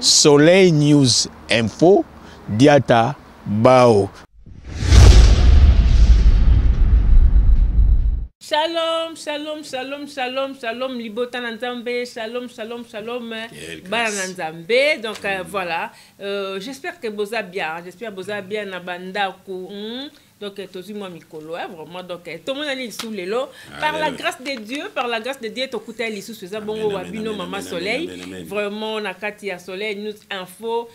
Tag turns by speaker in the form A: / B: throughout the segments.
A: Soleil News Info, Diata Bao.
B: Shalom, shalom, shalom, shalom, shalom, Libota Nanzambe, shalom, shalom, shalom, Barananzambe. Donc voilà, j'espère que vous allez bien, j'espère que vous allez bien, Nabandaku. Donc, tout moi Mikolo, vraiment. Donc, tout le monde est sous les lots. Par la grâce de Dieu, tout le monde est sous les lots. Bon, Wabino, Maman Soleil. Vraiment, on a Katia Soleil, News Info.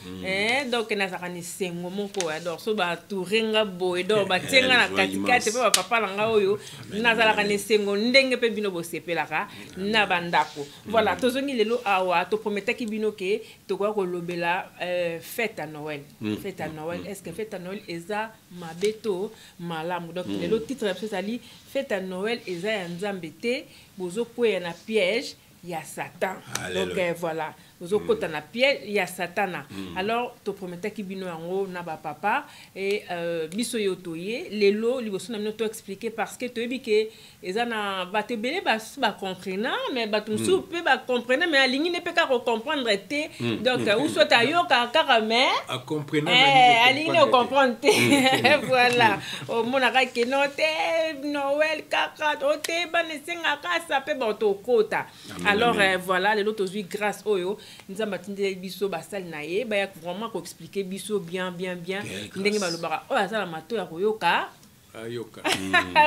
B: Donc, on a Zarani Sengo, mon co. Donc, so, bah, tout ringa boy. Donc, bah, tiens, la Katika, c'est pas papa, langa oyo. Nazarani Sengo, Ndenge pe bino bo sepe la ka. Nabandako. Voilà, tout le monde est lots. Awa, tu promets qui bino ke, tu vois que l'obéla, fête à Noël. Fête à Noël. Est-ce que fête à Noël, Eza, ma beto? Malam. Donc le titre c'est fête à Noël et ça Nzambete bozo kwe na piège il y a Satan. Donc voilà bozo kota na piège il y a Satan. Alors to promettais ki bino yango na ba papa et biso yotoye lelo liboso na to expliquer parce que to ebike eza na ba te belé ba comprendre mais ba tumsu pe ba comprendre mais alingi ne peut pas comprendre té donc ou soit ayo ka mais
C: à comprendre
B: alingi ne comprendre té voilà au monaka ke note Noël kaka ote ba ne senga ka sa pe ba to kota. Alors voilà lelo to zui grâce oyo nzamba tinde biso basal na ye ba ya vraiment ko expliquer biso bien ndenge ba lobaka o azala mato ya koyoka
C: ayoka.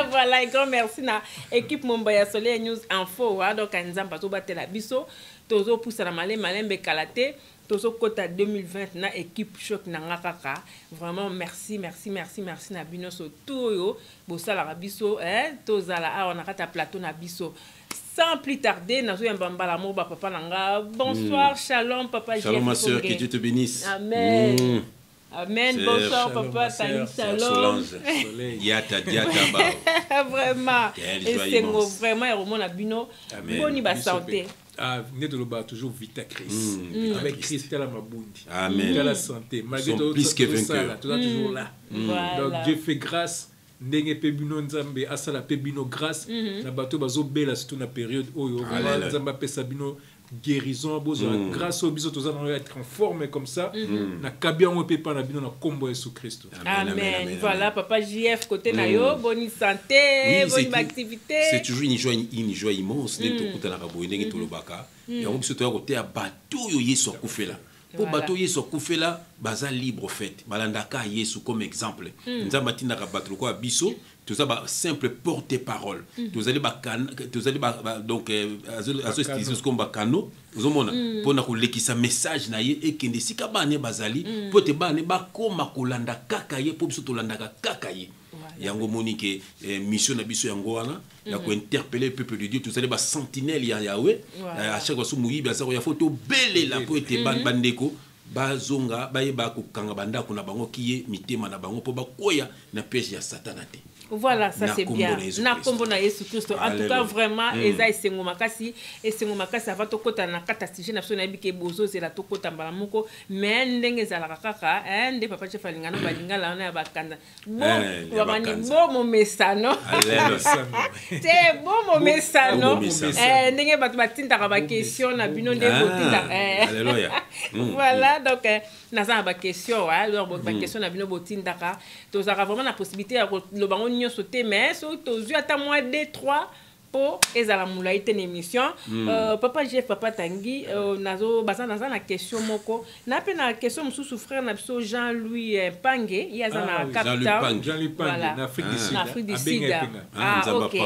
B: Voilà, et grand merci na équipe Mombaya Soleil News Info donc nzamba to batela biso tozo poussa na malembe kalate tozo kota 2020 na équipe choc na ngakaka vraiment merci na bino so toyo bosala biso tozala a on a kata plateau na biso. Sans plus tarder, nous allons parler papa Nanga. Bonsoir, shalom, papa.
D: Shalom, ma soeur, que Dieu te bénisse.
B: Amen. Amen. Bonsoir, papa. Salut, shalom.
D: Diata,
B: vraiment. Et c'est vraiment, et vraiment, bino. Boni ba santé.
C: Venez de l'Oba, toujours vite à Christ. Avec Christ, tu as la mabundi.
D: Amen.
C: Tu as la santé.
D: Malgré tout, plus que vainqueur.
C: Tu es toujours là. Donc, Dieu fait grâce. Ndenge pebino nzambe asala pebino grâce na bato bazobela surtout na période oyo nzamba pesa bino guérison bozo grâce au biso tozana être en forme comme ça na kabia on peut pas na bino na kombo Yesu Christ.
B: Amen. Voilà papa JF côté na yo bonne santé bonne activité.
D: C'est toujours une joie immense de tout la rabo ndenge to lobaka et on biso to ya côté ya bato yo Yesu akufela. Pour bato Yesu akufela baza libre fait balandaka Yesu comme exemple nzamba tindaka bato ko biso tout ça ba simple porte-parole vous allez donc association comme bakano vous omona pour na kolekisa message na ye et kende sika bane bazali pour te bane ba koma kolanda kaka ye pour biso to landaka kaka ye yango monike mission na biso yango wana ya ko interpeller le peuple de Dieu tous allez ba sentinelle ya Yahweh à chaque fois soumuyi ba ça ya photo belle la pour te bandeko bazonga bayeba ko kanga banda ko na bango kiye mitema na bango po ba koya na piège ya satanate.
B: Voilà, ça c'est bien. Na kombo na Yesu Christ. En tout cas vraiment eza esengo makasi avant to kota na kata sujet na sona bike bozo zela to kota mbala moko mais ndenge za la kaka nde papa chef alingana balingala na bakanda. Bon, wamani bon mesano. C'est bon mesano. Ndenge batu batinda ka ba question na bino nde botinda.
D: Alléluia.
B: Voilà donc na za ba question alors ba question na bino botinda ka to za vraiment la possibilité le bango sauté mais surtout à moins de 3 pour ezala mula ite émission papa Jeff papa Tanguy nazo basa na question moko na pe na question mususu frère na biso Jean-Louis Pange yazana capitaine
C: Jean-Louis Pange na Afrique du Sud
B: OK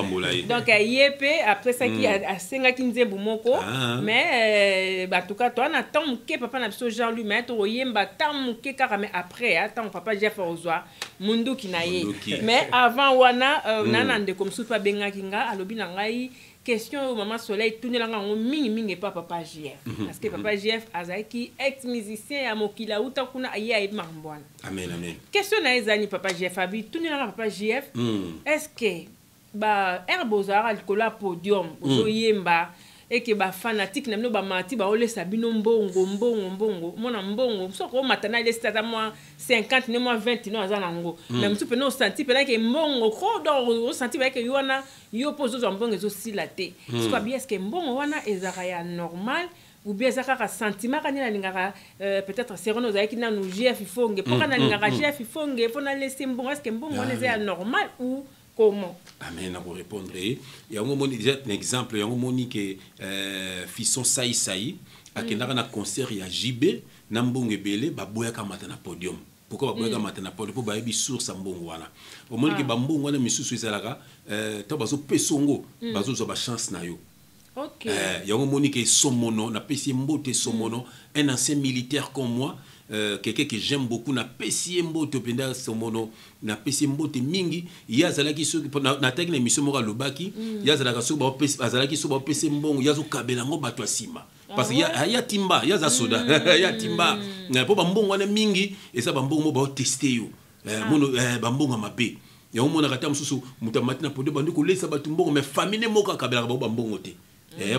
B: donc yepe après ça qui a senga kinzebu moko mais en tout cas toi na tant que papa na biso Jean-Louis mais to yemba tant que kaka mais après attends papa Jeff ozwa mundu kinaye mais avant wana nana ndeko mususu pa benga kinga alobi na ngai question au maman Soleil tourner là on mingi pas papa JF parce que papa JF azaki ex musicien à mokila uta kuna aye mambwana.
D: Amen.
B: Question na ezani papa JF abi tourner là papa JF est-ce que ba herbozara alcola podium ozoyemba et que ba fanatique na ba mati ba ole sabino mbongo mona mbongo soko matana ile stata moi 50 ne moi 20 no azana ngo même tu peux no senti pela que mbongo ko do senti ba que yona yo pozo zo mbongo zo silate c'est pas bien est-ce que mbongo wana ezaka ya normal ou bien ça kaka sentiment quand il lingaka peut-être serono za qui na nous GF fonge pour quand lingaka GF fonge pour na laisser bon est-ce que bon on est normal ou comment?
D: Amen, à vous répondre. Il y a un exemple, il y a un moment que Fisson Saï a un concert il y a JB Nambonge Bele baboya kamata na podium. Pourquoi baboya kamata na podium? Pour baebi source mbongo wana. Au moment que bambongo wana misusu ezalaka to bazo pesongo bazo zo ba chance na yo.
B: OK.
D: Il y a un moment que Somono na pesi mbote Somono, un ancien militaire comme moi. Quelqu'un que j'aime beaucoup na pesi mbote penda Somono na pesi mbote mingi yazalaki so na tag na émission moko lobaki yazalaka so ba pesi azalaki so ba pesi mbongo yazo kabela ngo bato asima parce que ya timba yaza soda ya timba po ba mbongo wana mingi esa ba mbongo ba tester yo mono ba mbongo mabe ya omona kata mususu mutamati na podo bandi ko lesa ba mbongo mais famille moko kabela ba mbongo te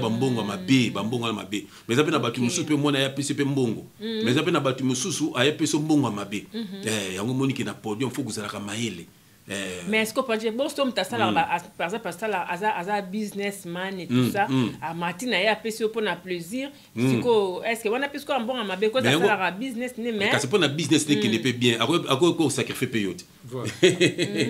D: bambongo mabe bambongo mabe mais après na batu mususu pe mona ya pese pe mbongo mais après na batu mususu aya pese mbongo mabe yango moniki na podium faut kuzala ka maele
B: mais est-ce que bon stom ta sala par exemple sala aza businessman et tout ça à matina ya pese pour na plaisir siko est-ce que wana pese ko mbongo mabe ko ta sala business ne mais
D: c'est pour na business ne qui ne peut bien ako ko sacrifier payot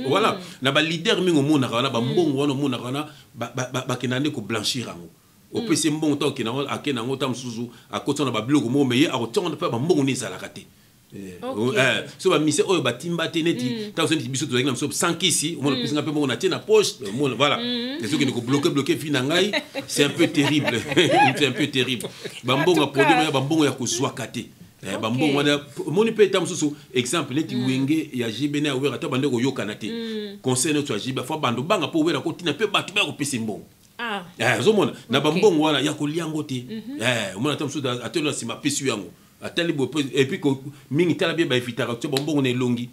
D: voilà na ba leader mingo mona kana ba mbongo wana mona kana ba kinande ko blanchir ango au pese mbongo to kina akena ngota msuzu akotona ba blogo mo meye akotona pa ba mbongo ni zala kate so ba mise oyo batimba te neti ta so biso to na so sankisi mo pese ngape mbongo na tie na poche voilà et ce qui ne ko bloquer fina ngai c'est un peu terrible c'est un peu terrible ba mbongo produit ba mbongo ya ko zwa kate bambongo wana moni pe tam susu exemple neti wenge ya jibene ya wera to bande ko yokana te conseil no to jiba fa bando banga po wera ko tina pe batu ba ko pese mbongo zo mona na bambongo wana ya ko liango te mona tam susu atelo sima pesu yango atali bo et puis ko mingi tala bien ba ifitaka to bambongo ne longi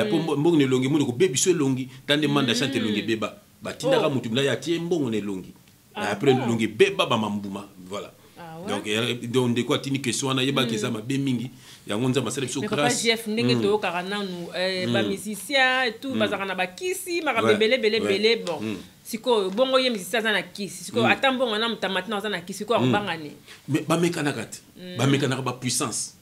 D: po mbongo ne longi moni ko bebi so longi tande manda chante longi beba batindaka mutu mla ya tie mbongo ne longi après longi beba ba mambuma voilà. Donc de quoi tini question na yeba keza mabe mingi ya ngonza masala biso grâce
B: mais Jeff ndenge to karana nu ba musicien et tout bazaka na ba kisi maka belé bon siko bongo ye musicien za na kisi siko atambongo na mutamati na za na kisi ko akubangani
D: mais ba mekana kati ba mekana ba puissance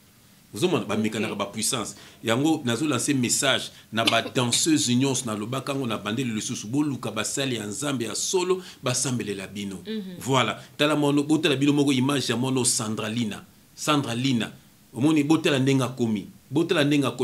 D: vous avez ba mekana ba puissance yango nazo lancer message na ba danseuse union na lobaka ngo na bandeli le susu boluka basali ya nzambe ya solo basambele la bino voilà tala mono botela bino moko image ya mono Sandralina omoni botela ndenga komi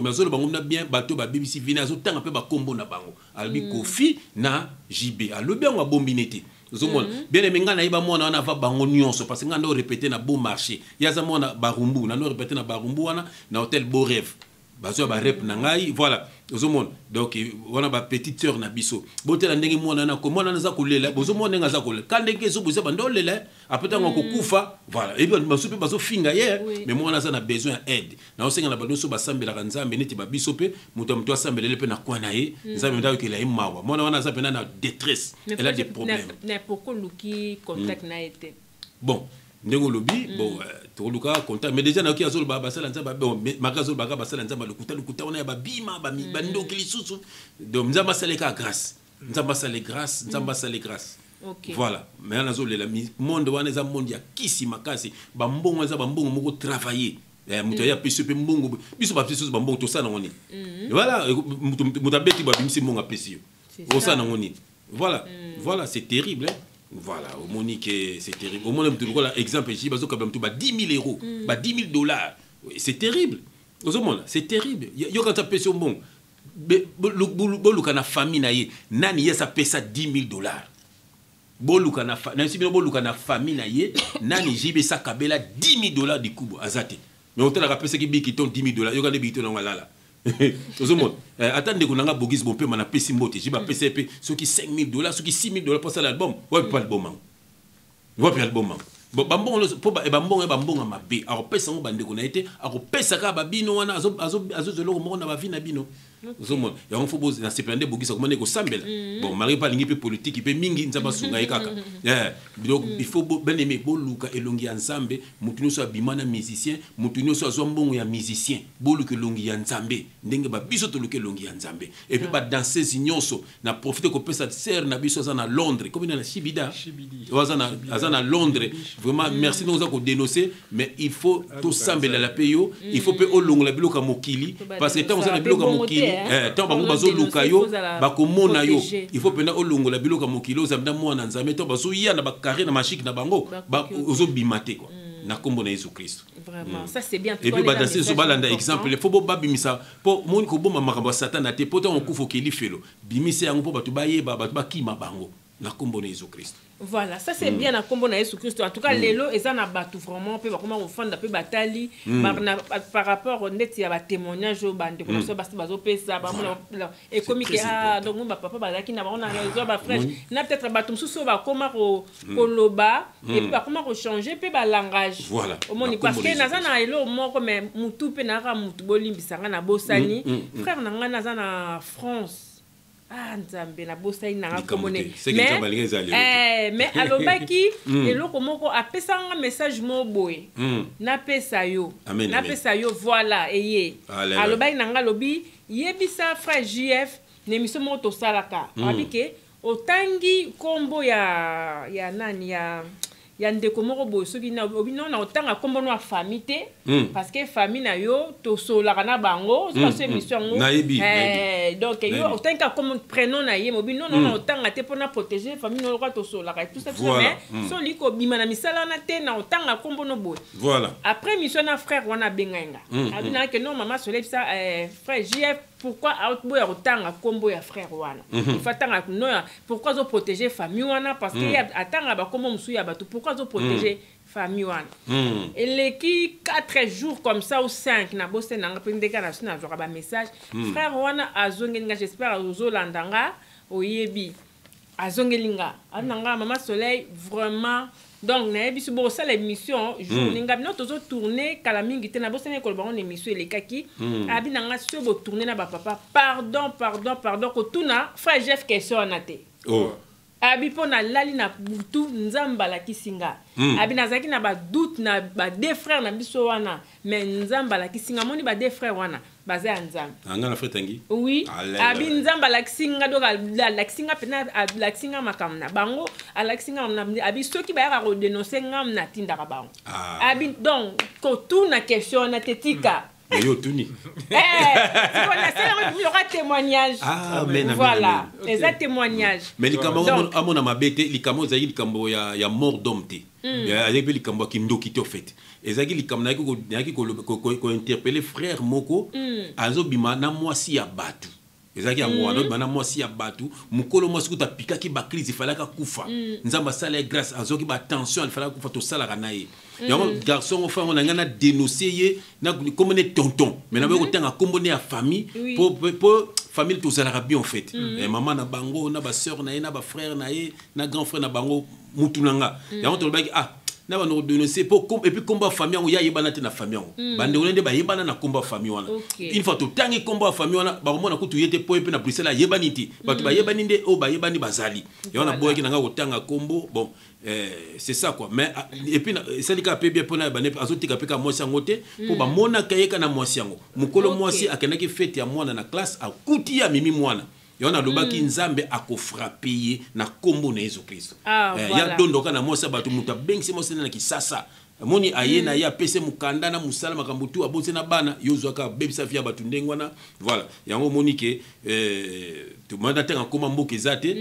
D: azolo bango na bien bato ba BBC vina azo tanga pe ba kombo na bango albi Kofi na JB alobi ngo bombinete zomona bien aimé ngana iba mona na va bango nyonso parce que ngana répéter na beau marché yaza mona barumbu na no répéter na barumbu wana na hôtel Beau Rêve bazo ba rep na ngai voilà zomona donc wana ba petite sœur na biso botela ndenge mona na ko mona na za kolela bozomona nga za kolela kandenge zo boza bandolela apeta ngo kokufa voilà et bien basupe bazo finga hier mais mona za na besoin aide na osenga na banoso basambela kanzambe neti ba biso pe muto asambelele pe na kwa na ye nzambe ndayo ke la imawa mona wana za pena na détresse elle a des problèmes
B: mais pourquoi luki contact na été
D: bon ndenge lobi bon toluka contact mais déjà na ki azolo ba basala nzamba bon magazo ba basala nzamba lukuta wana ya babima ba ndoki lisusu donc nzamba saleka grâce nzamba sale grâce voilà mais na zolo la monde wana za monde ya kisi makasi ba mbongo za ba mbongo moko travailler muto ya pese pe mbongo biso ba pese ba mbongo to sana ngoni voilà muto beti ba bimisi mbongo pese o sana ngoni voilà c'est terrible voilà au monique c'est terrible au moins exemple ici bazo quand même tout ba 10 000 euros ba 10 000 $, c'est terrible au moins c'est terrible yo quand tu pèse bon boluka na famille na ye nani yesa pesa 10 000 $, boluka na famille na ye nani jibe sa kabela 10 000 $ di kubo azate mais on te la rappelle ce qui biki ton 10 000 $, yo quand biki ton ngala tout le monde attendez qu'on a bogis bon peu mana pesi mbote j'ai pas pesi pe ceux qui 5 000 $, ceux qui 6 000 $ pour ça l'album ouais pas l'album bambon po bambon mabe alors pesa ngo bande ko na été alors pesa ka babino wana azo zelo mo na ba vie na bino ozomona yango faut na seplande bogisa comment ne ko sambela bon malgré pas lingi pe politique pe mingi nzamba sunga ekaka donc il faut ben aimer boluka elongi ya nzambe mutu nyonso abimana musicien mutu nyonso azwa mbongo ya musicien boluka elongi ya nzambe ndenge ba biso to luka elongi ya nzambe et puis ba danser nyonso na profiter ko pesa serre na biso za na Londres comme na Shibida azana Londres vraiment merci nous a ko dénoncer mais il faut tout sambela la payo il faut pe olongola biloka mokili parce que tant on a biloka mokili tant bango bazo luka yo bakomona yo il faut pena olongola biloka mokili ozamda mwana nzambe to bazo ya na bakare na machik na bango ozo bimate quoi na kombo na Jésus Christ
B: vraiment ça c'est bien
D: et puis dans ces balanda exemple il faut babimisa po moni ko boma makambo satana te poto on kufa ke lifelo bimisa yango po batu bayeba batu bakima bango na kombo na Jésus Christ.
B: Voilà, ça c'est bien na kombo na Jésus Christ. En tout cas, lelo ezana batu vraiment pe bakoma ofanda pe batali par rapport au net ya ba témoignage bande ko so basi bazo pesa ba et comme que donc mon papa bazaki na ba on a raison ba frère na peut-être batu mususu ba koma ko loba et puis ba koma ko changer pe ba langage.
D: Voilà.
B: Au moni parce que nazana elo moko mais mutu pe na ra mutu bolimbisanga na bosani frère na nga nazana France. Ah, nzambe na bosa ina komone mais alobaki eloko moko apesanga message mo boye na pesa yo voilà eye alobaki nanga lobi yebisa frère JF ne miso mo to salaka abike otangi kombo ya nani ya ndeko moko boye soki na obino na otanga kombo no famille te parce que famille na yo to solaka na bango parce que mission ngo donc yo otanga comme prénom na ye obino non otanga te pour na protéger famille no ko to solaka et tout ça mais so liko bima na misala na te na otanga kombo no boye
D: voilà
B: après mission na frère wana benga abina que non maman soleil ça frère JF pourquoi outboy otanga kombo ya frère wana il faut tanga no pourquoi zo protéger famille wana parce que atanga ba kombo musu ya batu pourquoi zo protéger famille wana et les qui 4 jours comme ça ou 5 na bosse na ngapende kana sina joka ba message frère wana azongelinga j'espère ozolandanga oyebi azongelinga ananga maman soleil vraiment donc na biso bo ça l'émission journée ngabino tozo tourner kala mingi te na bo sene ko ba on émission le kaki abi nanga so bo tourner na ba papa pardon ko tuna frère Jeff question na te abi pona lali na butu nzambala kisinga abi nazaki na ba doute na ba deux frères na biso wana mais nzambala kisinga moni ba deux frères wana baza nzambe
D: anga na frère tangi
B: oui abi nzambala kisinga do la kisinga pena la kisinga makamna bango ala kisinga na abi soki ba ya ko dénoncer ngam na tinda ka bango abi donc ko tuna question na tetika
D: yo tuni
B: c'est il y aura témoignage voilà les témoignages
D: mais les camarades à mon amabete les camarades zaïli kambo ya mort d'homme te avec les camarades qui ndoki te fait ezaki les camarades ko interpeller frère moko azobima na mwasi ya batu ezaki yango wana bana mwasi ya batu mukolo mwasi kuta pika ki ba crise falaka kufa nzamba sala grâce azoki ba tension falaka kufa to sala kanaye yango garçon enfin on a ngana dénoncer ye na comme ne tonton mais na ko tanga kombo ne ya famille pour famille to sala bien en fait et maman na bango na ba sœur na ye na ba frère na ye na grand frère na bango mutunanga yango to baki na ba no dénoncer pour et puis combat famille on ya yebana te na famille on bande on ba yebana na combat famille wana une fois to tangi combat famille wana ba mona ko to yete po pe na Bruxelles yebani ti ba to ba yebani nde o ba yebani bazali yango na boyeki nanga ko tanga combo bon c'est ça quoi mais et puis ça dit ka pe bien pona ba ne azotika pe ka mwasi yango te pour ba mona kayeka na mwasi yango mukolo mwasi akenaki fete ya mwana na classe akuti ya mimi mwana yona lobaki nzambe akofrape ye na kombo na Yesu Kristo ya dondoka na mosa batu muta bengisi mosa na kisasa moni ayena ya pese mukanda na musala makambo tu abose na bana yozwaka bebisa fia batu ndengwana voilà yango monike to manda tenga koma mboke zate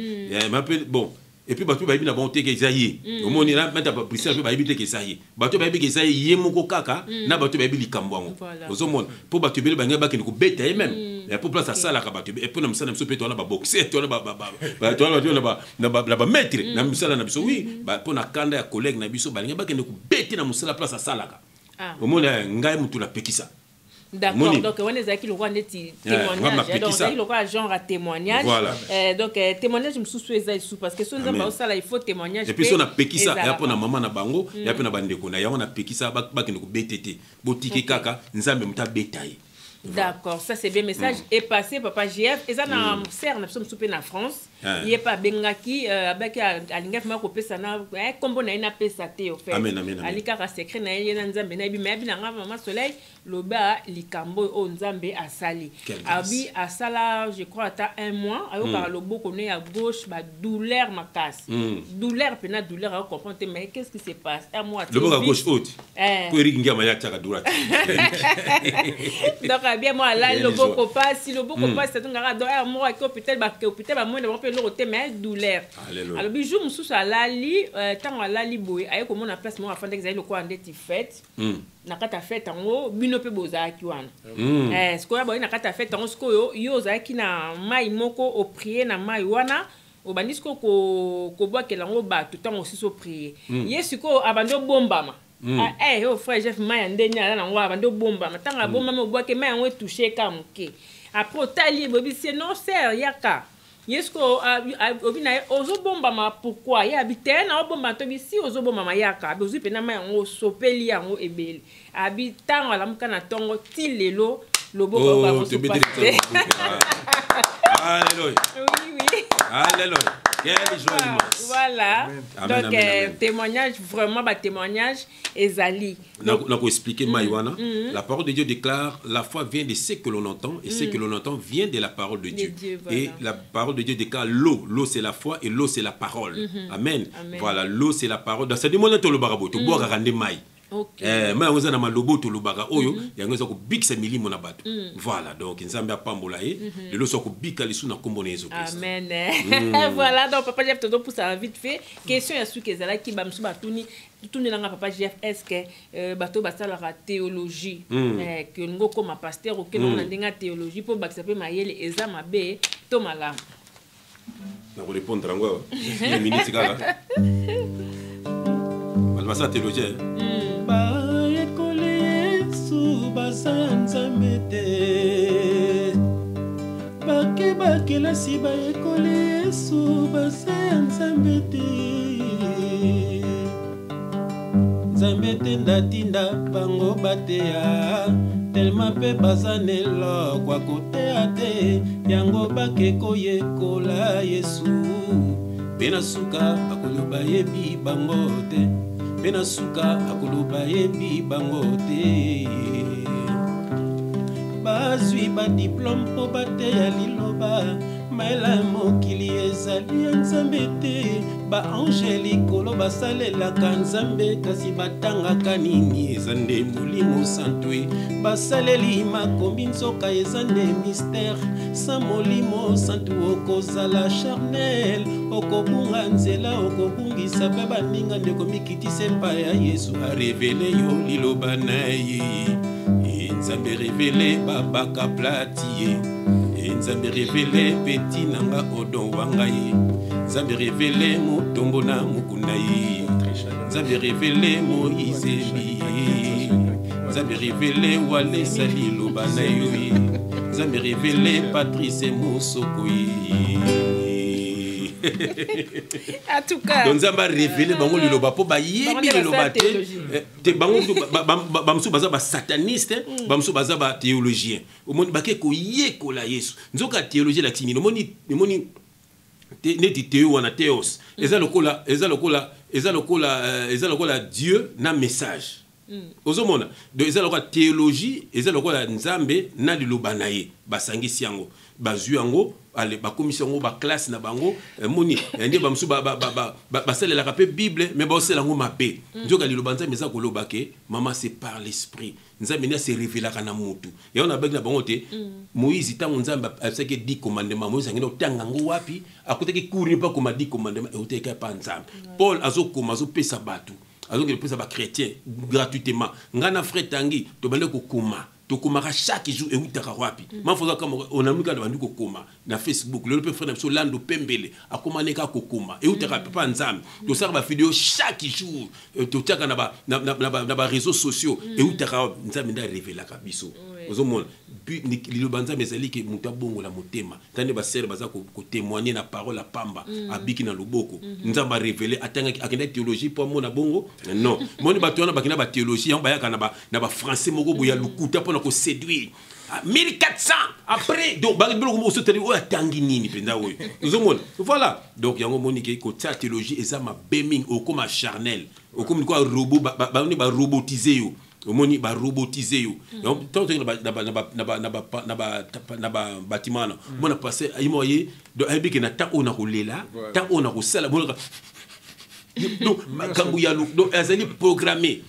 D: m'appelle bon et puis batu bayibi na bonté ke zayi omoni na meta ba Bruxelles bayibi te ke zayi batu bayibi ke zayi ye moko kaka na batu bayibi likambo ngo ozomona po batu bele banga ba ke ko beta même et pour place ça la kabatu et pour na msana mso pe to na ba boxer to na ba maître na msala na biso oui ba pour na kanda ya collègue na biso balinga ba ke ko beta na msala place ça la ka omona ngai mutu la pekisa.
B: D'accord, donc on est aquí le roi neti témoignage donc il aura genre à témoignage donc témoignage me sous parce que son nzamba osala il faut témoignage
D: et puis on a pekisa ya pona mama na bango ya pona bandeko na ya on a pekisa ba ke ko betete botiki kaka nzambe muta betaye
B: D'accord, ça c'est bien. Message est passé, papa JF. Et ça, dans serre, nous sommes soupés en France. Il n'y a pas Bengaki, avec Alingaf Mako Pesana, comme on a une pesate au fait.
D: Amen, amen.
B: Alika a secret, n'a y a Nzambe, n'a bien maman soleil, l'oba, l'Ikambo, au Nzambe à Sali. Abi à Sala, je crois, à un mois, alors par le beau qu'on est à gauche, douleur ma casse. Douleur, pena douleur, à comprendre, mais qu'est-ce qui se passe? Un mois.
D: Le beau à gauche haute. Pour Eric Ngamaya Tchakadura.
B: Donc, bien moi là le beau passe si le beau passe c'est un gars donc moi que peut-être moi on peut le roter mais douleur alors bijou mususu alali tant alali boy aye comme on a place moi afin d'examiner le quoi en date fête na kata fête ngo bino pe bozaki wana ce ko ya boy na kata fête ngo sko yo zaki na mai moko o prier na mai wana o bandisco ko boa ke lango ba tout temps aussi so prier yesiko abando bombama oh frère Jeff Maya ndenya na ngwa bando bomba matanga bomba me boake Maya ngwe toucher ka muke après tali bobi c'est non ser yaka yesko obina ozo bomba ma pourquoi ya habite na bomba to bi si ozo bomba ma yaka ozo pena Maya ngo sopeli yango ebele habitang ala mukana tongo tilelo lobo ba mo so passer
D: alléluia
B: oui
D: alléluia.
B: Voilà.
D: Amen,
B: donc, témoignage, vraiment, témoignage, Ezali.
D: On a expliqué Maïwana. La parole de Dieu déclare la foi vient de ce que l'on entend et ce que l'on entend vient de la parole de Dieu. Voilà. Et la parole de Dieu déclare l'eau. L'eau, c'est la foi et l'eau, c'est la parole. Amen. Voilà, l'eau, c'est la parole. Dans ce moment-là, tu le bois à maï. Mais on a un lobo to lobara oyo yango za ko bikisa milimo na bato voilà donc nzambe apambola ye lelo so ko bika lisu na kombo na Yesu Christ
B: amen voilà donc papa Jeff todo pour ça vite fait question ya suki ezala ki bamsu batuni tuni nanga papa Jeff est-ce que bato basala la théologie que ngo comme pasteur ou que non ndinga théologie pour bakisa pe mayele eza mabe to malamu
D: na ko répondre ngo une minute kala balbasa théologie
E: bakela si baekole Yesu basa Nzambe te Nzambe te ndatinda bango bateya tellement pe baza nelo kwa koteya te yango bakeko yekola Yesu pena suka akoloba yebi bango te pena suka akoloba yebi bango te bazwi ba diplôme po bateya liloba maela mokili ezali ya Nzambe te ba angelikolo basalelaka Nzambe kasi batangaka nini eza nde molimo santwe basaleli makombi nzoka eza nde mystère sa molimo santu okozala charnel okobunga nzela okobungisa pe baninga ndeko mikitisa epai ya Yesu arevele yo liloba na ye Nzambe révélé babaka platie Nzambe révélé petit nanga odon wangaye Nzambe révélé mutombo na mukuna ye Nzambe révélé Moïse bi Nzambe révélé wale sali lobana yo Nzambe révélé Patrice Mosoko
B: en tout cas
D: donc Nzambe révélé bango liloba po ba yebi liloba te bango bamsu baza ba sataniste bamsu baza ba théologien omoni bakeko yekola Yesu nzoka théologie la tini omoni neti théo wana théos eza lokola Dieu na message ozomona donc eza lokola théologie eza lokola Nzambe na liloba na ye basangisi yango bazwi yango ale bakomisa yango ba classe na bango moni nde bamsu basalelaka pe Bible mais basala yango mabe nzoka liloba Nzambe eza koloba ke mama c'est par l'esprit Nzambe ne se révélaka na mutu ya ona bagi na bango te Moïse tango Nzambe asake 10 commandements Moïse ngeno tanga ngo wapi akotaki courir pas comme 10 commandements et oteka pa Nzambe Paul azokoma azopesa batu azongela pesa ba chrétien gratuitement ngana frère tangi to bande ko kuma to kumaka chaque jour et utaka wapi mafoza kama on amuka na bandu ko kuma na Facebook le peut frère na so lando pembele akomane ka ko kuma et utaka papa Nzambe to sara ba vidéo chaque jour to taka na ba réseaux sociaux et utaka Nzambe nda révéla ka biso ozomona liloba Nzambe ezali ke mutu abongola motema tande ba sere baza ko témoigner na parole la pamba abiki na loboko Nzambe révéler atanga akenda théologie pour mona bongo non moni bato na bakina ba théologie on bayaka na ba français moko boya lukuta pour ko séduire 1400 après donc voilà donc yango monique ko théologie et ça ma béming au comme charnel au comme quoi robot ba robotiser yo omoni ba robotiser yo donc tant que na bâtiment on passé imoye do abiki na ta ona ko lela ta ona ko sala donc kambu ya donc azali programmé.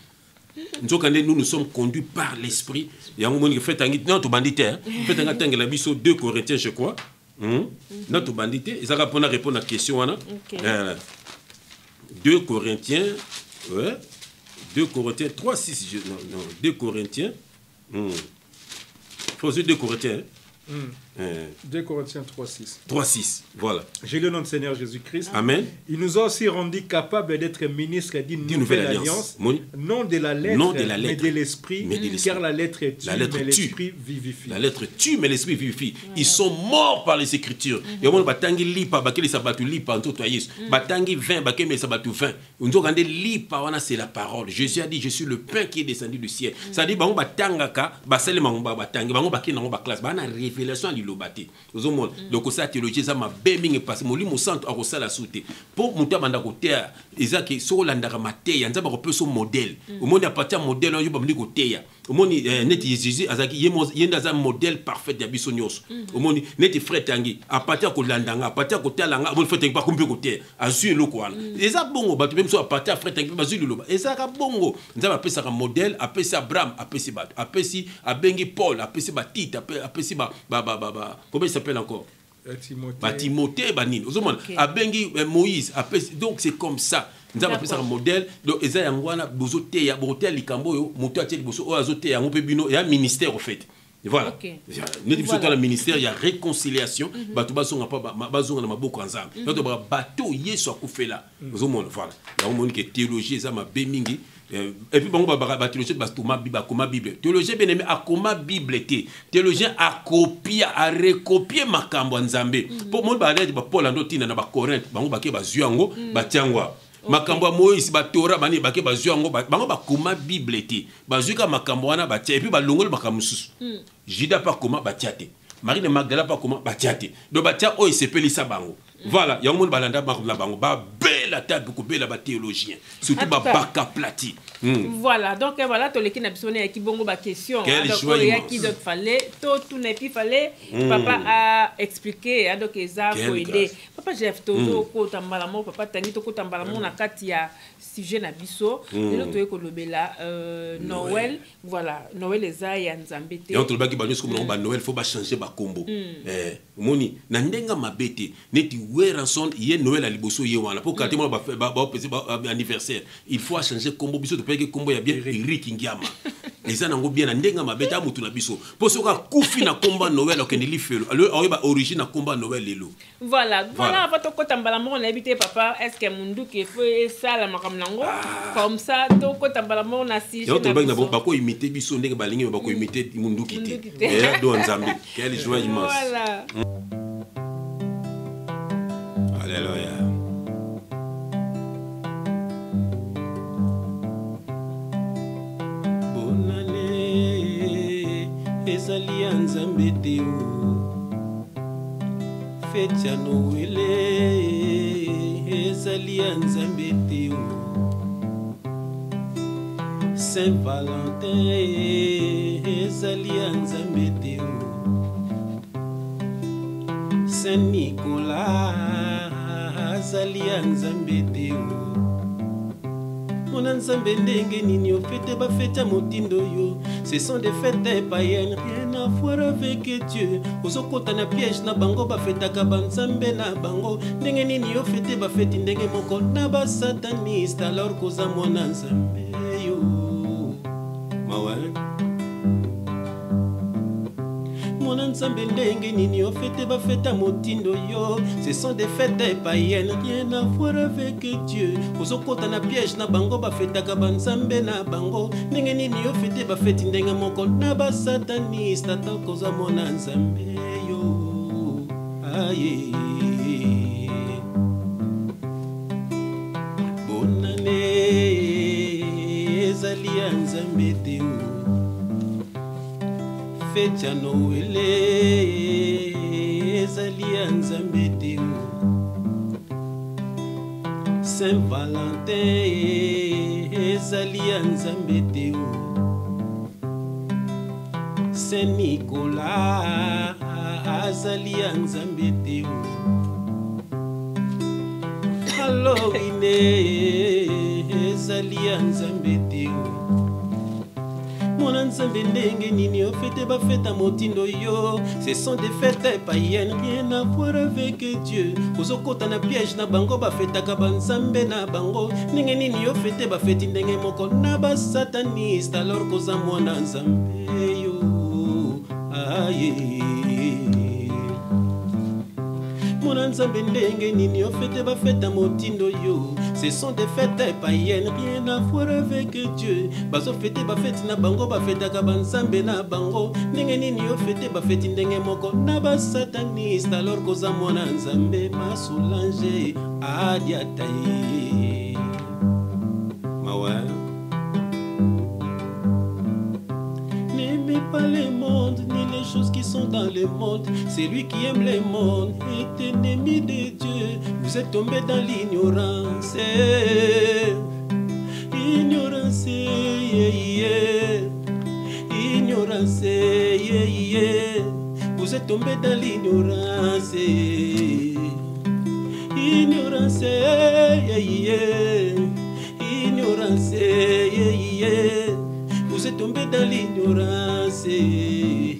D: Nous sommes conduits par l'esprit. Il y a un moment qui fait un notre bandité. Fait un atteint la biso 2 Corinthiens, je crois. Notre bandité. Et ça va répondre à la question. 2 Corinthiens. Ouais. 2 Corinthiens 3, 6. Non, 2 Corinthiens. Faut 2 Corinthiens.
C: 2 Corinthiens 3:6.
D: 3:6, voilà.
C: J'ai le nom du Seigneur Jésus-Christ.
D: Amen.
C: Il nous a aussi rendu capables d'être ministres d'une nouvelle alliance. Non de la lettre, mais de l'esprit. Car la lettre tue, mais l'esprit vivifie.
D: La lettre tue, mais l'esprit vivifie. Ils sont morts par les Écritures. Il y a un batangi lipa, bakeli sabatu lipa, batangi 20, bakeli sabatu 20. Unzokande lipa, wana c'est la parole. Jésus a dit, je suis le pain qui est descendu du ciel. Ça dit, bango batangaka, basele mango batangi, bango bakeli nango baklas, bana révélation l'ilobati. Donc ça théologie ça m'a béming passé mon limo centre à ça la souté pour monter banda côté ezaki so landaka mateya nzaba ko peso modèle au monde à partir modèle yo bamli côté ya au monde net Jésus azaki yenda za modèle parfait ya biso nyos au monde net frère tangi à partir ko landanga à partir ko talanga bon fait pas kumpi côté azu eloko wana eza bongo ba même so à partir frère tangi bazu liloba ezaka bongo nzaba pesa ka modèle apesa Abraham apesi bat apesi abengi Paul apesi batite apesi ba comment il s'appelle encore Timothée banine abengi Moïse donc c'est comme ça nous avons appelé ça un modèle donc eza yangwana bozote ya bozote likambo yo moto atie bozo o azote ya ngope bino ya ministère au fait voilà nous disons dans le ministère il y a réconciliation bato bazonga pa bazonga na maboko nzambe donc bato yesu akufela ozomona voilà ya omoni que théologie eza ma bemingi. Et puis bon ba théologien ba koma bible théologien bien aimé a koma bible té théologien a copier a recopier makambo nzambe pour mon ba ba Paul andotina na ba Corinthe bango ba ke ba zuango ba tiangwa makambo Moïse ba Torah bani ba ke ba zuango bango ba koma bible té ba zuka makambo wana ba tia et puis ba longol makambo susu Judas pas comment ba tiate Marie de Magdala pas comment ba tiate do ba tia o sepelisa bango. Voilà, il y a un monde balanda la bango ba belle table beaucoup belle ba théologien surtout ba baka plati.
B: Voilà, donc voilà to leki na bisone ki bongo ba question donc il y a qui d'autre fallait tout n'est plus fallait papa a expliqué donc eza ko aider papa Jeff to ko tambala mo papa tangi to ko tambala mo na kati ya sujet na biso et l'autre ko lobela Noël voilà Noël eza ya nzambete
D: et on to baki ba nyusko mo ba Noël faut ba changer ba combo moni na ndenga mabete neti ranson hier Noël à liboso yewana pour quand moi ba anniversaire il faut changer combo biso to peke combo ya bien Eric Ngiama les ana ngo bien ndenga mabeta mutu na biso pour soka kufi na combat Noël okende li felo alors ba origine na combat Noël lelo
B: voilà va to kota mbala mo na habité papa est-ce que mundu ke fait ça la makamnango comme ça to kota mbala mo na si
D: je na ba ko imiter biso ndenge ba lingi ba ko imiter mundu kité et do nzambe quelle joie immense voilà. Alléluia.
E: Bonne année, ezali ya nzambe te o. Fête ya Noël, ezali ya nzambe te o. Saint-Valentin, ezali ya nzambe te o. Saint-Nicolas, azali ya nzambe te o. Mona nzambe ndenge nini ofete ba fete ya motindo yo. Ce sont des fêtes païennes, rien à voir avec Dieu. Ozokota na piège na bango ba fetaka banzambe na bango. Ndenge nini ofete ba fete ndenge moko na ba sataniste alors koza mona nzambe yo. Mawan Mona nzambe ndenge nini ofete ba fete motindo yo. Ce sont des fêtes païennes, rien à voir avec Dieu. Ozokota na piège na bango ba fetaka banzambe na bango. Ndenge nini ofete ba fete ndenge moko na ba sataniste atakoza mona nzambe yo. Aye. Bonne année, ezali ya nzambe te o. fete ya noele ezali ya nzambe te Saint Valentin ezali ya nzambe te Saint Nicolas azali ya nzambe te Halloween ezali ya nzambe te Mona nzambe ndenge nini ofete bafeta motindo yo Ce sont des fêtes païennes, rien à voir avec Dieu Ozokota na piège na bango bafetaka banzambe na bango Ndenge nini ofete bafeti ndenge moko na basataniste Alors koza mwana nzambe yo aye Mona nzambe ndenge nini ofete bafeta motindo yo Ce sont des fêtes païennes, rien à voir avec Dieu Bazo fete bafeti na bango bafetaka banzambe na bango Ndenge nini ofete bafeti ndenge moko na basataniste Alors koza mwana nzambe Masolange adiataye Mawa N'aimez pas le monde ni les choses qui sont dans le monde Celui qui aime le monde est ennemi de Dieu Vous êtes tombé dans l'ignorance Ignorance, yeah, yeah. Ignorance, yeah, yeah. Vous êtes tombé dans l'ignorance Ignorance, yeah, yeah. Ignorance, yeah, yeah. Vous êtes tombé dans l'ignorance aïe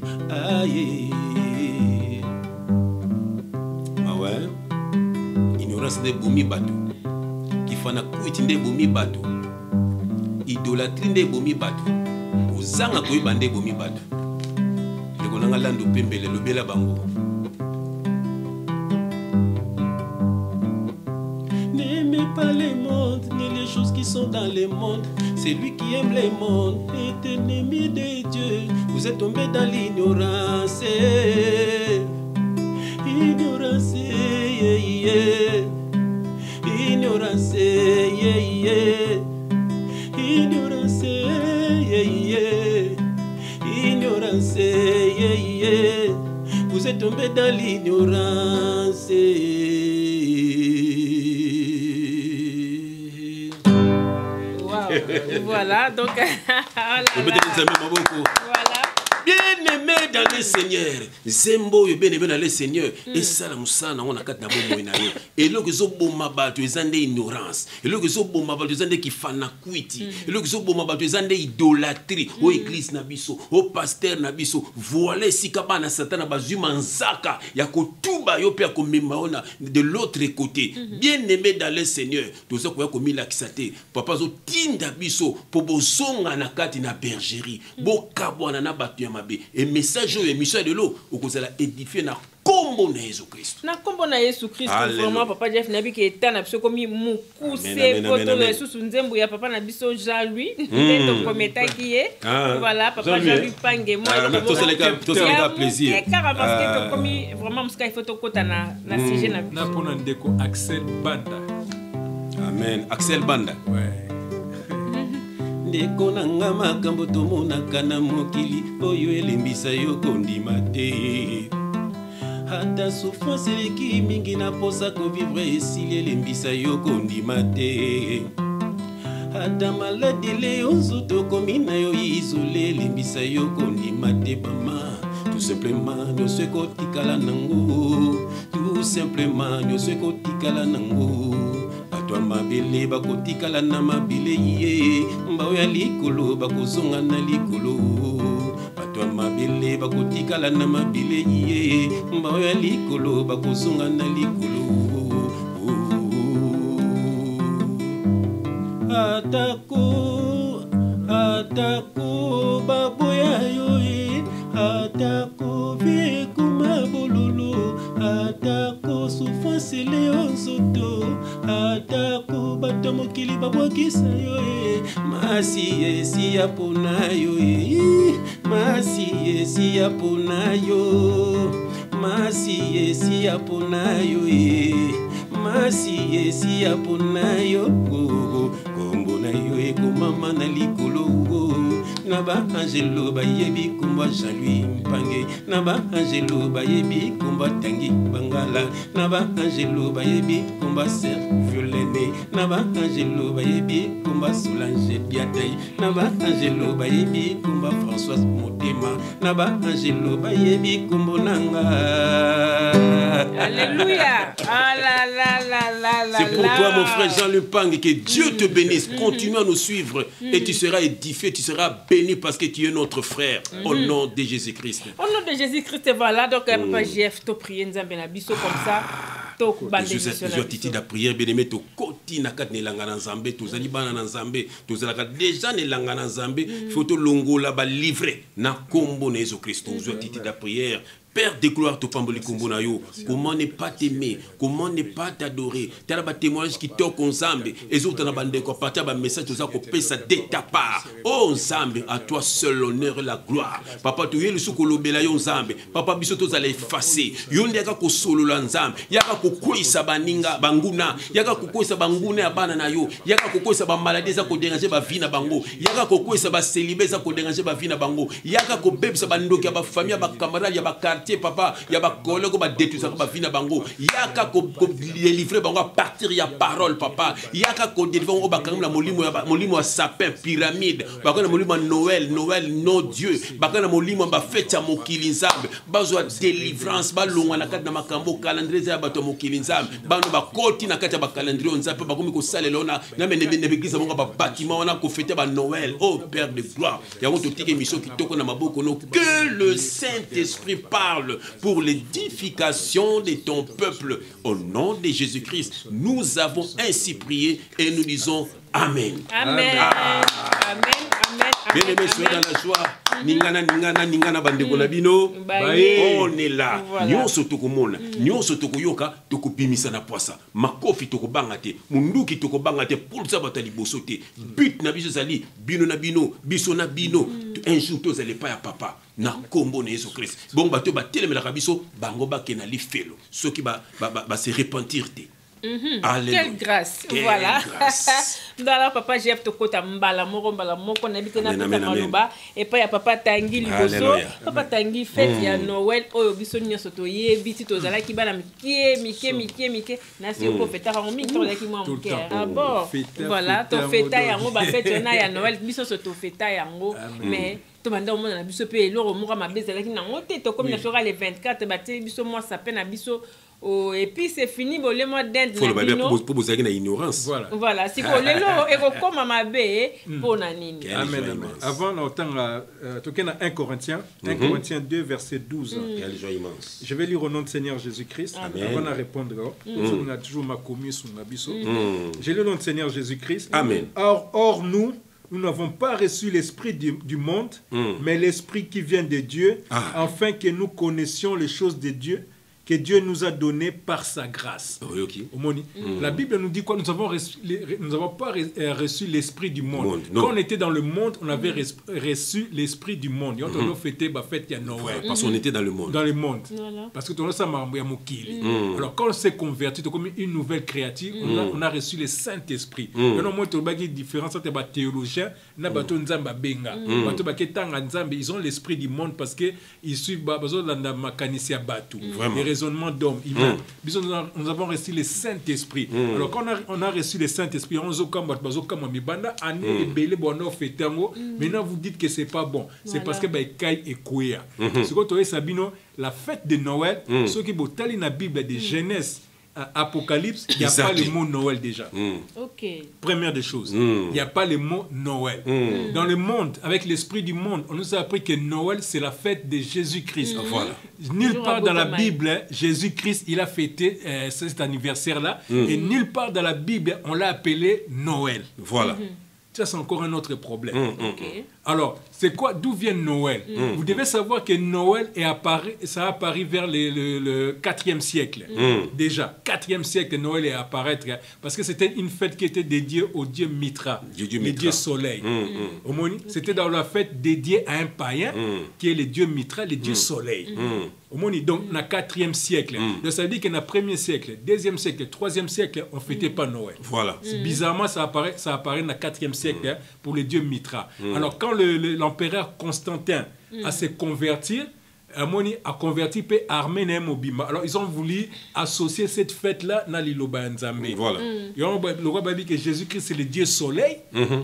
E: Ah ouais Ignorance de boumi bateau Kifana kuiti nde boumi bateau Idolâtrie nde boumi bateau Ozanga koyeba nde bomi bateau Ndeko nanga lando pembele lobela bango N'aimez pas le monde ni les choses qui sont dans le monde Celui qui aime le monde est ennemi de Dieu Vous êtes tombé dans l'ignorance Ignorance, yeah, yeah. Ignorance, yeah, yeah. Ignorance, yeah, yeah. Ignorance, yeah, yeah. Vous êtes tombé dans l'ignorance
B: Voilà, donc voilà.
D: Bien-aimé dans le Seigneur, Zembo yo bien-aimé dans le Seigneur, et ça la musana on a kat na bomo na yo. Et lo kezo boma bato ezande ignorance, et lo kezo boma bato ezande ki fana kwiti, et lo kezo boma bato ezande idolâtrie, o église na biso, o pasteur na biso, voilà sikaba na satana bazuma nzaka ya kotuba yo pe ko memaona de l'autre côté. Bien-aimé dans le Seigneur, to ça ko komila kisate, papa zo tinda biso po bozonga na kati na bergerie, bo kabwana na bato ya mabe. Et message et émission de l'eau, au cause la édifier na kombo na Jésus Christ.
B: Na kombo na Jésus Christ, vraiment papa Jeff nabi ki eta na biso komi mukuse poto le susu nzembo ya papa na biso Jean-Louis, to kometa ki ye. Voilà, papa Jean-Louis Pange moi.
D: Tout ça les gars plaisir.
B: Et car parce que to komi vraiment muska il faut to kota na sujet na biso.
C: Na pona ndeko Axel Banda.
D: Amen. Axel Banda.
C: Ouais.
E: Ndeko nanga makambo tomonaka na mokili oyo elembisa yo kondima te Ata souffrance eleki mingi na posa kovivre esili elembisa yo kondima te Ata maladi leo nzoto komi na yo isole elembisa yo kondima te mama Tout simplement nyonso ekotikala nango Tout simplement nyonso ekotikala nango Bato mabele bakotikala na mabele ye Mbao ya likolo bakozonga na likolo Bato mabele bakotikala na mabele ye Mbao ya likolo bakozonga na likolo Atako baboya yo ye Atako viku mabololo Atako souffrance leo nzoto Atako bato mokili babwakisa yo ye Masi esi ya pona yo ye Masi esi ya pona yo Masi esi ya pona yo ye Masi esi ya pona yo Kombo na yo eko mama na likolo na ba angelo bayebi kumba Jean-Louis Mpange na ba angelo bayebi kumba Tangi Bangala na ba angelo bayebi kumba Ser Violene na ba angelo bayebi kumba Solange Biatay na ba angelo bayebi kumba Françoise Motema na ba angelo bayebi kumbo nanga.
B: Alléluia. Ah là là là là là.
D: C'est pour toi mon frère Jean-Louis Mpange, que Dieu te bénisse. Continue à nous suivre et tu seras édifié, tu seras béni parce que tu es notre frère au nom de Jésus-Christ.
B: Au nom de Jésus-Christ, voilà. Donc Papa Jeff, to prier Nzambe na biso comme ça.
D: Titi da prière bien-aimé to koti na kat ne langa na Nzambe to zali bana na Nzambe to zala kat déjà ne langa na Nzambe photo longo la ba livré na kombo na Jésus-Christ. Titi da prière. Père de gloire, comment ne pas t'aimer, comment ne pas t'adorer. Tu as un témoignage qui toque en Zambé. Et autres, tu as un message de ta part. Oh Zambé, à toi seul l'honneur et la gloire. Papa, tu es le soukolo belayon Zambé. Papa, bisoto za l'effacer. Yonde yaka ko solo la Nzambe. Yaka ko koisa baninga banguna. Yaka ko koisa banguna ya bana na yo. Yaka ko koisa ba maladie za ko déranger ba vie na bango. Yaka ko koisa ba célibé za ko déranger ba vie na bango. Yaka ko bebsa ba ndoki ya ba famille ya ba camarade ya ba papa, il y a pas collègue qui va détruire ça, va finir bango. Il y a qu'à délivrer bango à partir il y a parole papa. Il y a qu'à délivrer bango bakam la molimo sapin pyramide. Bakana molimo Noël non Dieu. Bakana molimo ba fête à mokili nzambe. Bazo délivrance ba longa na kati na makambo calendrier za bato mokili nzambe. Bano ba koti na kati ba calendrier nzambe ba komi ko salelona na mene église bango ba bâtiment on a ko fêter ba Noël. Oh Père de gloire. Ya ngo to tike mission ki toko na maboko no que le Saint-Esprit parle pour l'édification de ton peuple. Au nom de Jésus-Christ, nous avons ainsi prié et nous disons Amen.
B: Amen. Amen.
D: Bien-aimés, soyez dans la joie. Ningana bandeko na bino. On est là. Nyonso tokomona, nyonso tokoyoka, tokobimisa na poisa. Makofi tokobangate, munduki tokobangate pour ça batali bosote. But na biso zali, bino na bino, biso na bino. Un jour tous allez pas à papa. Na kombo na Jésus Christ. Bon bato ba telemela biso, bango ba kenali felo. Ceux qui ba se repentir te.
B: Quelle grâce. Quelle voilà. Grâce. Dans papa Jeff Tokota mbala moko nabite na pita maluba et puis ya papa Tangi liboso. Papa Tangi fête ya Noël oyo biso nyoso to yebi to zala ki bana mike na si ko fêta ka mi to la ki mo mke. Ah bon. Voilà, to fêta yango ba fête na ya Noël biso so to fêta yango mais to banda o mona na biso pe eloro moka mabeza la ki na ngote to comme na sera les 24 ba te biso moi ça peine na biso. Oh, et puis c'est fini, bon, le mois d'Inde.
D: Il faut le pour vous avez une ignorance.
B: Voilà, si vous voulez, et comme ma bé, pour Nanini.
C: Amen. Avant, on a 1 Corinthiens 2, verset 12.
D: Quelle joie immense.
C: Je vais lire au nom du Seigneur Jésus-Christ. Avant de répondre, on a toujours ma commis sur ma biseau. Je lis au nom du Seigneur Jésus-Christ.
D: Amen.
C: Or, nous n'avons pas reçu l'esprit du monde, mais l'esprit qui vient de Dieu, afin que nous connaissions les choses de Dieu, que Dieu nous a donné par sa grâce. La Bible nous dit quoi? Nous n'avons pas reçu l'esprit du monde. Quand on était dans le monde, on avait reçu l'esprit du monde. On a fêté Noël.
D: Parce qu'on était dans le monde.
C: Dans le monde. Parce que alors quand on s'est converti, comme une nouvelle créature, on a reçu le Saint-Esprit. Maintenant, moi, il y a une différence entre les théologiens et les Nzamba. Ils ont l'esprit du monde parce qu'ils suivent les raisonnements d'hommes. Nous avons reçu le Saint-Esprit. Alors quand on a reçu le Saint-Esprit, maintenant vous dites que c'est pas bon. C'est parce que la fête de Noël, ceux qui ont lu la Bible de Genèse, Apocalypse, il n'y a pas le mot Noël déjà. Première des choses, il n'y a pas le mot Noël. Dans le monde, avec l'esprit du monde, on nous a appris que Noël, c'est la fête de Jésus-Christ. Voilà. Nulle part dans la Bible, Jésus-Christ, il a fêté cet anniversaire-là. Et nulle part dans la Bible, on l'a appelé Noël.
D: Voilà.
C: Ça, c'est encore un autre problème. Alors, c'est quoi? D'où vient Noël? Vous devez savoir que Noël ça a apparu vers le 4e siècle. Déjà, 4e siècle, Noël est apparaître parce que c'était une fête qui était dédiée au dieu Mitra, le dieu soleil. C'était dans la fête dédiée à un païen qui est le dieu Mitra, le dieu soleil. Donc, dans le 4e siècle. Donc, ça veut dire que dans le 1er siècle, 2e siècle, 3e siècle, on ne fêtait pas Noël.
D: Voilà.
C: Bizarrement, ça apparaît dans le 4e siècle pour le dieu Mitra. Alors, quand l'empereur Constantin a se convertir, a converti pe Arménie Mobima. Alors ils ont voulu associer cette fête-là dans l'Iloba Nzambe.
D: Voilà.
C: Le roi dit que Jésus-Christ c'est le Dieu soleil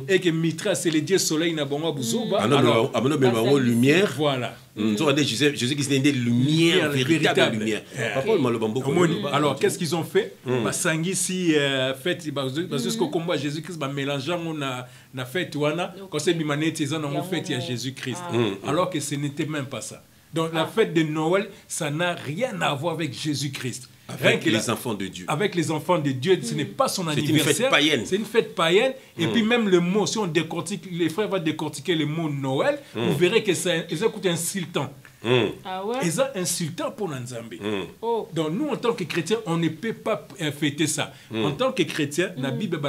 C: et que Mitra c'est le Dieu soleil na bonga buzoba.
D: Alors lumière.
C: Voilà.
D: Jésus-Christ c'est une lumière, véritable lumière.
C: Alors qu'est-ce qu'ils ont fait? Sangi si fête parce que combat Jésus-Christ va mélanger na fête wana quand c'est bimanete ils ont fait il y a Jésus-Christ. Alors que ce n'était même pas ça. Donc la fête de Noël, ça n'a rien à voir avec Jésus-Christ.
D: Avec les enfants de Dieu.
C: Avec les enfants de Dieu, ce n'est pas son anniversaire.
D: C'est une fête païenne.
C: C'est une fête païenne. Et puis même le mot, si on décortique, les frères vont décortiquer le mot Noël, vous verrez que ça écoute insultant.
B: Ah ouais?
C: Et ça insultant pour Nzambe. Donc nous, en tant que chrétiens, on ne peut pas fêter ça. En tant que chrétiens, la Bible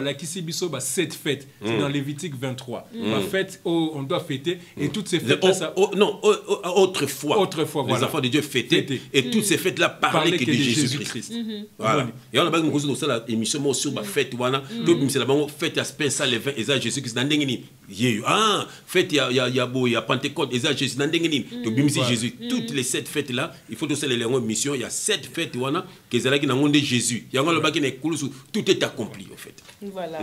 C: cette fête, c'est dans Lévitique 23. La fête, on doit fêter. Et toutes ces fêtes-là...
D: Autrefois,
C: voilà.
D: Les enfants de Dieu fêtaient. Et toutes ces fêtes-là parlaient que de Jésus-Christ. Voilà. Et on a besoin de ça, l'émission sur la fête. C'est la fête à Spencer, les vins, et ça, Jésus-Christ. Ah, fête, il y a Pentecôte, et ça, Jésus. Jésus. Toutes les 7 fêtes-là, il faut aussi les mission. Il y a 7 fêtes qui sont de Jésus. Tout est accompli, en fait.
B: Voilà.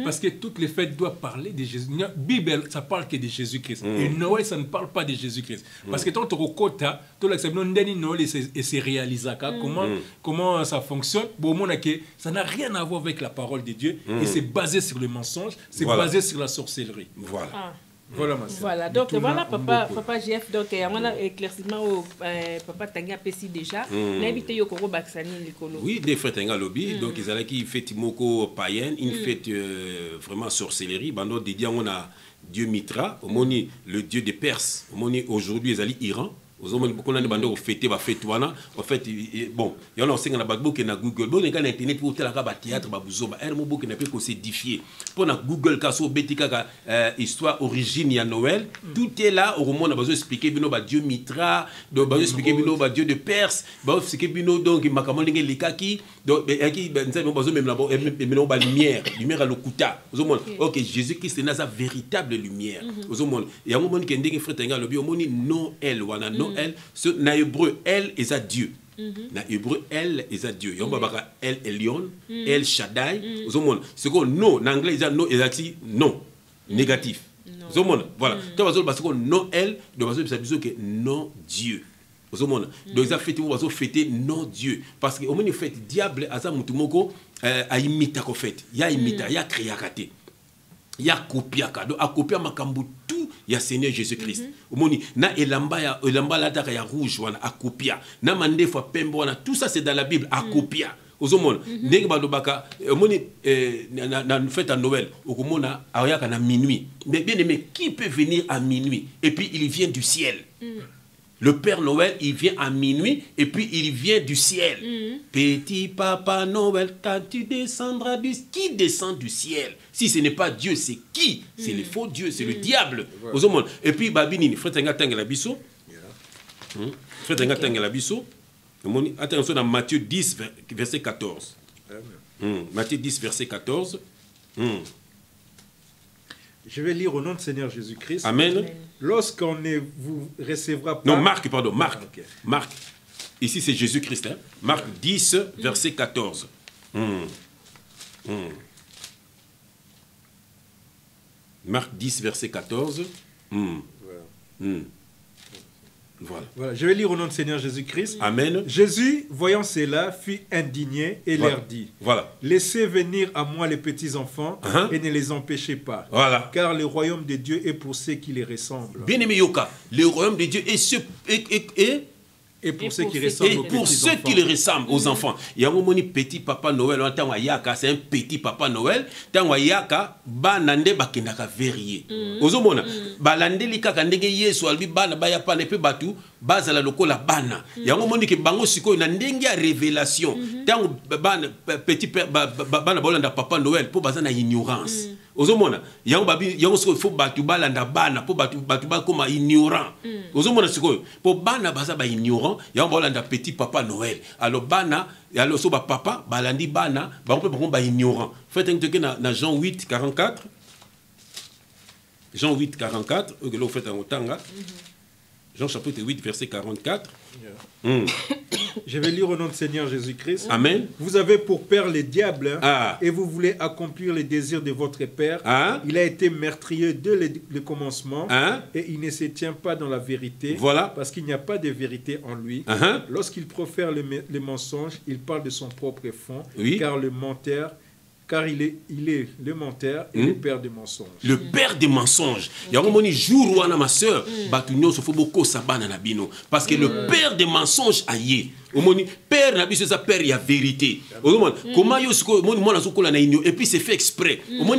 C: Parce que toutes les fêtes doivent parler de Jésus. La Bible, ça parle que de Jésus-Christ. Et Noël, ça ne parle pas de Jésus-Christ. Parce que tant que Noël et c'est réalisé. Comment ça fonctionne? Ça n'a rien à voir avec la parole de Dieu. Et c'est basé sur le mensonge. C'est basé sur la sorcellerie.
D: Voilà.
B: Voilà, donc voilà, papa GF, donc on a éclaircissement au papa Tanga Pessi déjà. L'invité Yokoro Baksani Likolo.
D: Oui, des frères Tanga Lobby, donc ils allaient qui fête Moko païenne, une fête vraiment sorcellerie. Bando dédié on a Dieu Mitra, au moni le dieu des Perses, au moni aujourd'hui ils allaient Iran. Aux hommes qu'on a demandé au fêter va fête wana en fait bon il y en a aussi na bagbo na Google bon na internet pour tel ka théâtre ba buzoba er mo boke na pe ko s'édifier pour na Google ka so betika ka histoire origine ya Noël tout est là au moment on a besoin expliquer bino ba Dieu Mitra donc besoin expliquer bino ba Dieu de Perse ba expliquer bino donc makamon ndenge likaki donc aki nzambe besoin même là bon ba lumière à lokuta aux hommes OK Jésus-Christ c'est sa véritable lumière aux hommes il y a un moment qui ndenge frère tenga lobi omoni Noël wana Noël, na hébreu, elle est à Dieu. Na hébreu, elle est à Dieu. Yon babaka, elle Elion, elle Shaddai. C'est quoi non, en anglais, ils ont non, ils ont non, négatif. Voilà. Parce que Noël, donc ça que non Dieu. Donc ils ont fêté non Dieu. Parce que au moins, fait diable, à ça, mutumoko, a imita ko fait. Ya imita, ya créakate. Ya kopiaka. Donc, a kopia makambu tout. Il y a Seigneur Jésus-Christ. Omoni na elamba la daka ya rouge wana akopia. Na mande fois pembo wana tout ça c'est dans la Bible akopia. Ozomona ndenge balobaka omoni na fête à Noël okomona ayaka na minuit. Mais bien aimé qui peut venir à minuit et puis il vient du ciel. Le Père Noël, il vient à minuit et puis il vient du ciel. Petit Papa Noël, quand tu descendras qui descend du ciel? Si ce n'est pas Dieu, c'est qui? C'est le faux Dieu, c'est le diable. Et puis, Babini, frère Tenga Tangela Bisso. Frère Tenga Tangela Bisso. Attention dans Matthieu 10, verset 14. Matthieu 10, verset 14.
C: Je vais lire au nom de Seigneur Jésus-Christ.
D: Amen.
C: Lorsqu'on ne vous recevra pas...
D: Non, Marc, pardon, Marc. Okay. Marc. Ici, c'est Jésus-Christ. Hein? Marc 10, verset 14. Marc 10, verset 14.
C: Voilà. Je vais lire au nom de Seigneur Jésus-Christ.
D: Amen.
C: Jésus, voyant cela, fut indigné et leur dit, laissez venir à moi les petits-enfants et ne les empêchez pas. Car le royaume de Dieu est pour ceux qui les ressemblent.
D: Bien aimé Yoka, le royaume de Dieu est
C: et pour ceux qui ressemblent
D: aux enfants. Il y a un moment petit papa Noël, c'est un petit papa Noël, tangwayaka banande bakendaka verrier. Ozomona balande likaka ndenge Yesu albi bana baya pa ne pe batu bazala lokola bana. Il y a un moment que bango siko na ndenge ya révélation. Tango bana petit bana bolanda papa Noël pour bazana ignorance. Ozomona yango babi yango siko faut batu balanda bana pour batu ba koma ignorant. Ozomona siko pour bana baza ba ignorant yango bolanda petit papa Noël. Alors bana alors so ba papa balandi bana ba on peut ba ignorant. Faites un truc na Jean 8 44. Jean 8, 44. Jean chapitre 8, verset 44.
C: Je vais lire au nom du Seigneur Jésus-Christ.
D: Amen.
C: Vous avez pour père les diables et vous voulez accomplir les désirs de votre père. Il a été meurtrier dès le commencement et il ne se tient pas dans la vérité parce qu'il n'y a pas de vérité en lui. Lorsqu'il profère les mensonges, il parle de son propre fond car il est le menteur et le père des mensonges.
D: Le père des mensonges. Il y a un moment jour où ma soeur, parce que le père des mensonges a yé. Père n'a pas ça père il y a vérité. Comment et puis c'est fait exprès. Moi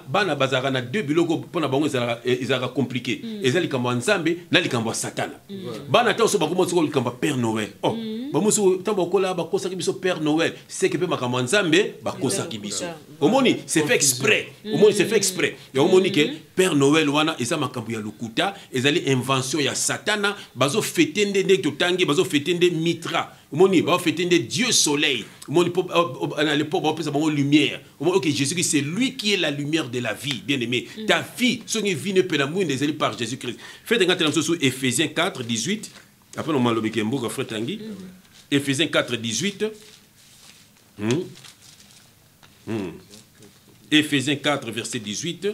D: bana bazara na deux biloko pona bango ezaka compliqué. Ezali kamba nzambe na likamba satana. Bana ta so bakomo so likamba Père Noël. Oh, bamuso ta bakola bakosa ki biso Père Noël. C'est que pe makamba nzambe bakosa ki biso. Omoni c'est fait exprès. Omoni c'est fait exprès. Ya omoni que Père Noël wana eza makambo ya lokuta, ezali invention ya satana, bazo fetende de totangi, bazo fetende mitra. Moni va fêter Dieu soleil. Moni à l'époque on peut savoir lumière. OK, Jésus-Christ c'est lui qui est la lumière de la vie, bien-aimé. Ta vie, son vie ne peut la mourir des par Jésus-Christ. Faites un grand sur Éphésiens 4 18. Après on m'a le bekembo frère Tanguy. Éphésiens 4 18. Éphésiens 4 verset 18.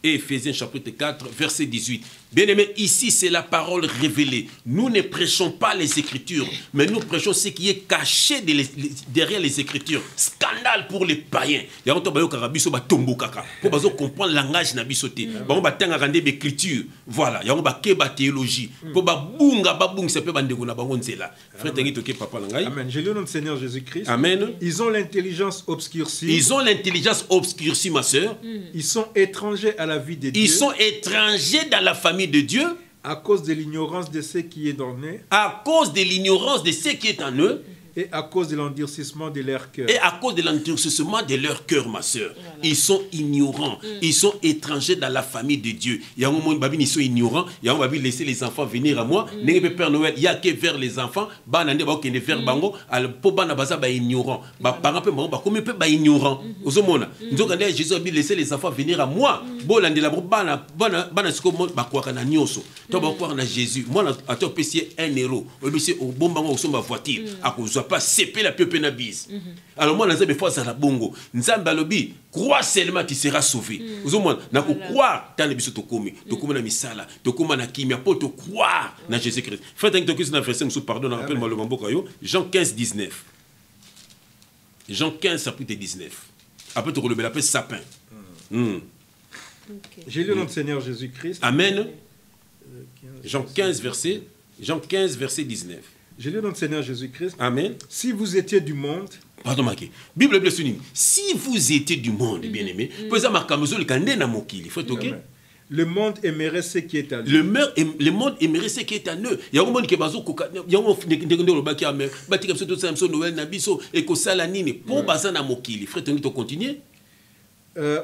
D: Éphésiens chapitre 4 verset 18. Bien-aimé, ici c'est la parole révélée. Nous ne prêchons pas les Écritures, mais nous prêchons ce qui est caché derrière les Écritures. Scandale pour les païens. Il y a un peu de comprendre le langage de l'Écriture. Voilà, il y a un théologie.
C: Amen. Je lis au nom du Seigneur Jésus-Christ.
D: Amen.
C: Ils ont l'intelligence obscurcie.
D: Ils ont l'intelligence obscurcie, ma soeur.
C: Ils sont étrangers à la vie de Dieu.
D: Ils sont étrangers dans la famille de Dieu.
C: À cause de l'ignorance de ce qui est dans eux.
D: À cause de l'ignorance de ce qui est en eux.
C: Et à cause de l'endurcissement de leur cœur.
D: Et à cause de l'endurcissement de leur cœur, ma soeur. Voilà. Ils sont ignorants. Ils sont étrangers dans la famille de Dieu. Il y a un moment où ils sont ignorants. Il y a un moment où laisser les enfants venir à moi. Père Noël, il y a que vers les enfants. Banane ba okende vers bango. Alors pour bana baza ba ignorant. Ba parents pe ba comme pe ba ignorant. Ozomona. Nzoka ndé Jésus a dit laisser les enfants venir à moi. Bolande la bana siko ba kwa na nyoso. To ba kwa na Jésus. Moi à to pesier 1 euro. Obisi au bon bango somba voiture. À cause pas séper la peuple na bise. Alors moi nzambe fois ça la bongo. Nzambe alobi crois seulement tu seras sauvé. Ozomona na ko croire dans le biso to komi na misala, to koma na kimia pour te croire na Jésus-Christ. Faites un truc na verset nous pardon, rappelle-moi le mambo kayo. Jean 15 19. Jean 15 chapitre 19. Après tu relever la paix sapin.
C: J'ai lu notre Seigneur Jésus-Christ.
D: Amen. Jean 15 verset 19.
C: J'ai lu notre Seigneur Jésus-Christ.
D: Amen.
C: Si vous étiez du monde.
D: Pardon, Maki. Bible blesse. Si vous étiez du monde, bien-aimé,
C: le monde aimerait ce qui est à lui.
D: Le monde aimerait ce qui est à eux. Il y a un monde qui est basé il y a un monde qui est Noël Nabiso et que ça la nini pour baser na mokili. Frère, tu continuer.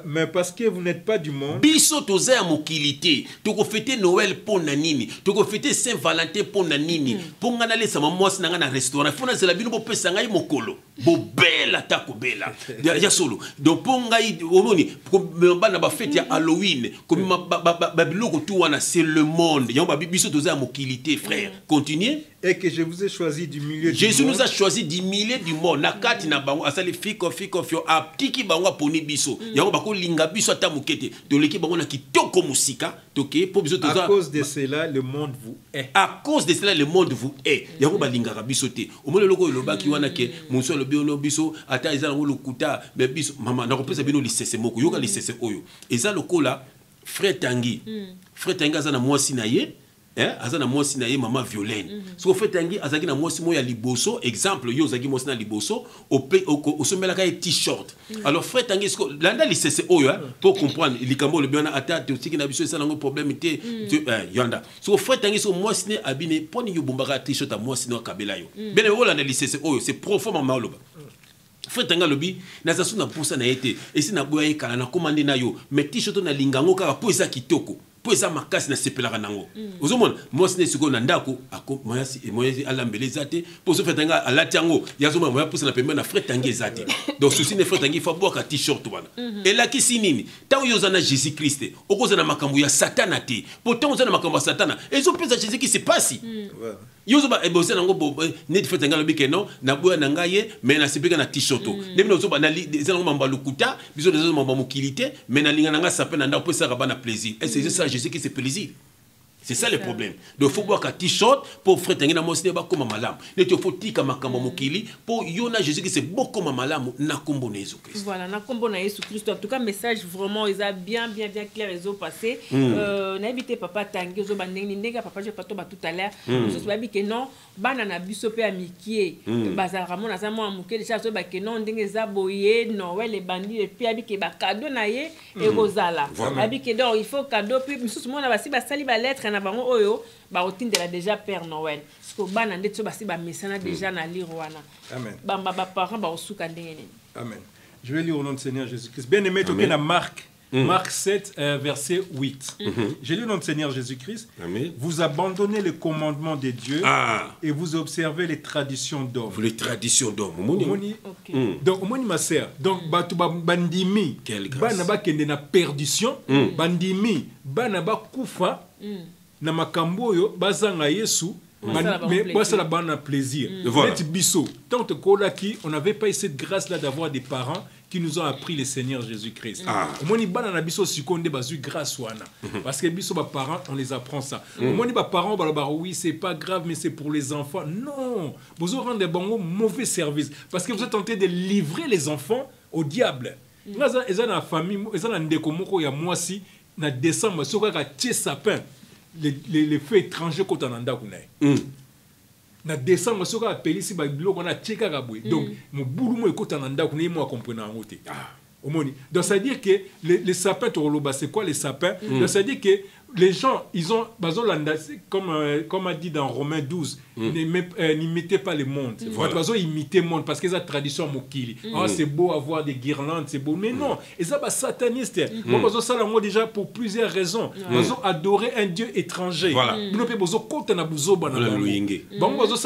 C: Mais parce que vous n'êtes pas du monde.
D: Biso toze a mokilité. Toko fêter Noël pour nanini. Toko fêter Saint-Valentin pour nanini. Pour ngana le sama mwasi na ngana restaurant. Fona zela bino bo pesa ngai mokolo. Bo bela tako bela. Ya solo. Donc pour ngai omoni ba na ba fête ya Halloween. Comme ba biloko tout wana c'est le monde. Ya ba biso toze a mokilité frère. Continuez.
C: Et que je vous ai choisi du milieu du monde.
D: Jésus nous a choisi du milieu du monde. Nakati na bango asali fiko fio aptiki bango poni biso. Yango bako linga biso ata mukete. To leki bango na kitoko musika. Toke po biso toza.
C: À cause de cela le monde vous est.
D: À cause de cela le monde vous est. Yango ba linga biso te. Omole loko loba ki wana ke monso lobi ono biso ata ezala ngo lokuta mais biso mama na kopesa bino lisese moko. Yoka lisese oyo. Eza lokola frère Tanguy. Frère Tanguy azana mwasi na ye. Azana mwasi na ye mama Violaine. So fait Tanguy azaki na mwasi moya liboso, exemple yo zaki mwasi na liboso, o somela ka t-shirt. Alors frère Tanguy sko landa lisese oyo pour comprendre likambo le bien ata te tiki na biso ça nango problème te yanda. So frère Tanguy so mwasi ne abine poni yo bombaka t-shirt a mwasi no kabela yo. Bene o landa lisese oyo c'est profond mama loba. Frère Tanguy lobi na zasu na pousa na été et si na boya kala na commande na yo mais t-shirt na lingango ka po eza kitoko. po eza makasi na sepelaka nango ozomona mwasi ne sikoyo na ndako moyasi alambela eza te po so frère Tanguy alati yango yazomona moya pusa na pembeni na frère Tanguy eza te donc souci ne frère Tanguy fa bwaka t-shirt wana elakisi nini ntango yo oza na Jésus Christ okoza na makambo ya satana te po ntango oza na makambo ya satana ezopesa Jésus qui se passe yo ozoba ebosa nango neti frère Tanguy alobi ke non na boya na ngai ye mais na sepelaka na t-shirt ndemi na ozoba eza nango mamba lokuta biso eza mamba mokili te mais na linga na nga sape na ndako po esaka bana plaisir et c'est ça Jésus qui se plaisir. C'est ça le problème. Donc, il faut boire un t-shirt pour frère Tanguy na mosine ba comme malam. Il faut tika makambo mokili pour yona Jésus qui c'est beaucoup malam na kombo na Jésus Christ.
B: Voilà, na kombo na Jésus Christ. En tout cas, message vraiment ils a bien clair ils ont passé. Na évité papa Tanguy zo bandeng ndenge papa je pato ba tout à l'heure. Je suis habité que non, bana na biso pe amikie. Bazar ramon na samo amuke déjà zo ba que non ndenge za boye Noël les bandits et puis habité ba cadeau na ye et rozala. Habité donc il faut cadeau puis mususu mona ba si ba sali ba lettre na bango oyo ba otindela déjà Père Noël parce que bana ndetso ba si ba mesana déjà na lirwana. Amen. Ba parents ba osuka ndenge nini.
C: Amen. Je vais lire au nom du Seigneur Jésus-Christ. Bien aimé, toqué dans Marc. Marc 7, verset 8. J'ai lu au nom du Seigneur Jésus-Christ. Vous abandonnez les commandements de Dieu et vous observez les traditions d'hommes.
D: Les traditions d'hommes.
C: Donc, au ma sœur, donc, bandimi, banaba kende na perdition, bandimi, banaba kufa, na makambo yo, bazanga Yesu, mais moi ça la bonne plaisir. Tant que on n'avait pas eu cette grâce là d'avoir des parents qui nous ont appris le Seigneur Jésus-Christ. Au moins, bana biso sikonde bazu grâce wana. Parce que biso ba parents, on les apprend ça. Au moins, ba parents ba oui, c'est pas grave mais c'est pour les enfants. Non, vous aurez des bons mauvais service parce que vous êtes tenté de livrer les enfants au diable. Ngaza eza na famille, eza na ndeko moko ya mwasi na décembre soka ka tie sapin. Les faits étrangers quand on en a na décembre soka pelisi ba biloko na tcheka kabwe donc mon boulou mo ekota na ndako ne mo comprendre en route omoni donc ça veut dire que les sapins toloba c'est quoi les sapins donc ça veut dire que les gens ils ont comme a dit dans Romains 12 n'imitez pas le monde ils ont imité le monde parce que c'est la tradition mokili c'est beau avoir des guirlandes c'est beau mais non ils sont satanistes moi ça là déjà pour plusieurs raisons ils ont adoré un dieu étranger nous pe bozo kota na buzo bana bango bozo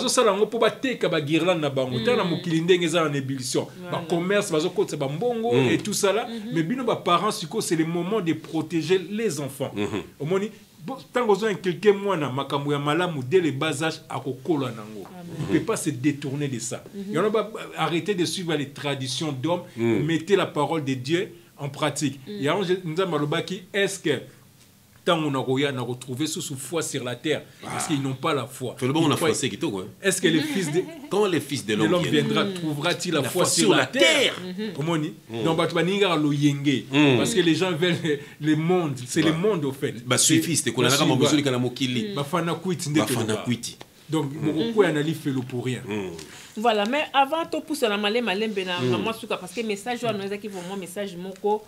C: ça là ngo po ba teka ba guirlande na bango tana mokili ndenge za en ébullition ba commerce bazo kota ba mbongo et tout ça là mais bino ba parents siko c'est le moment de protéger les enfants. Au moins, tant que vous inculquez moi na makambo ya malamu dès le bas âge à kokola nango. On ne peut pas se détourner de ça. Et on va pas arrêter de suivre les traditions d'hommes, mettez la parole de Dieu en pratique. Et alors nous avons malobaki est-ce que tant on a retrouvé sous foi sur la terre parce qu'ils n'ont pas la foi. Est-ce que
D: quand le fils de l'homme
C: viendra trouvera-t-il la foi sur la terre? Donc parce que les gens veulent le monde, c'est le monde au fait. Donc mon analyse fait le pour rien.
B: Voilà, mais avant tout pour cela malé parce que message nous qui vraiment message moko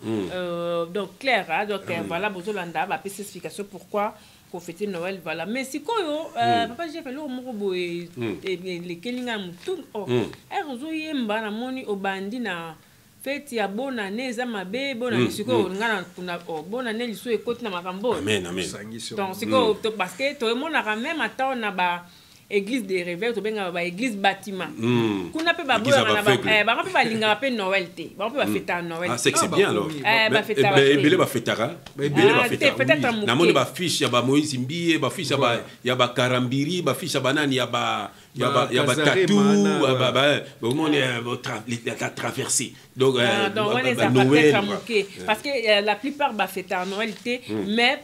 B: donc clair donc voilà bozolanda ba spécification pourquoi pour fêter Noël voilà mais si quoi papa j'ai fait le moko et les kelinga mutu rezo yemba na moni obandi na fête ya bonne année za mabe bonne année siko ngana kuna bonne année liso ekoti na makambo
D: amen
B: donc siko parce que tout le monde a même attend na ba église des réveils to benga ba église bâtiment kuna pe ba boya na ba pe ba linga pe Noël te ba pe ba fêter Noël
D: c'est bien alors
B: ba fêter
D: belé ba fêtera peut-être na moni ba fiche ya ba Moïse Mbie ba fiche ya ba Karambiri ba fiche ya banani ya ba tatou ba on est la traversée donc
B: Noël parce que la plupart ba fêter Noël te mais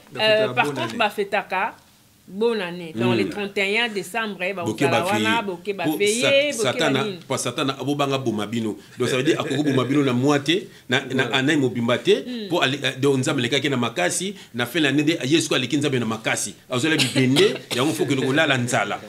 B: par contre ba fêter bonne année dans les 31 décembre ba okalawana boke ba payer boke
D: Satana abobanga bomabino donc ça veut dire akoko bomabino na moitié na anay mobimbate pour donc nzambe lekaki na makasi na fin l'année de Yesu aleki nzambe na makasi azola bibende yango faut que le la nzala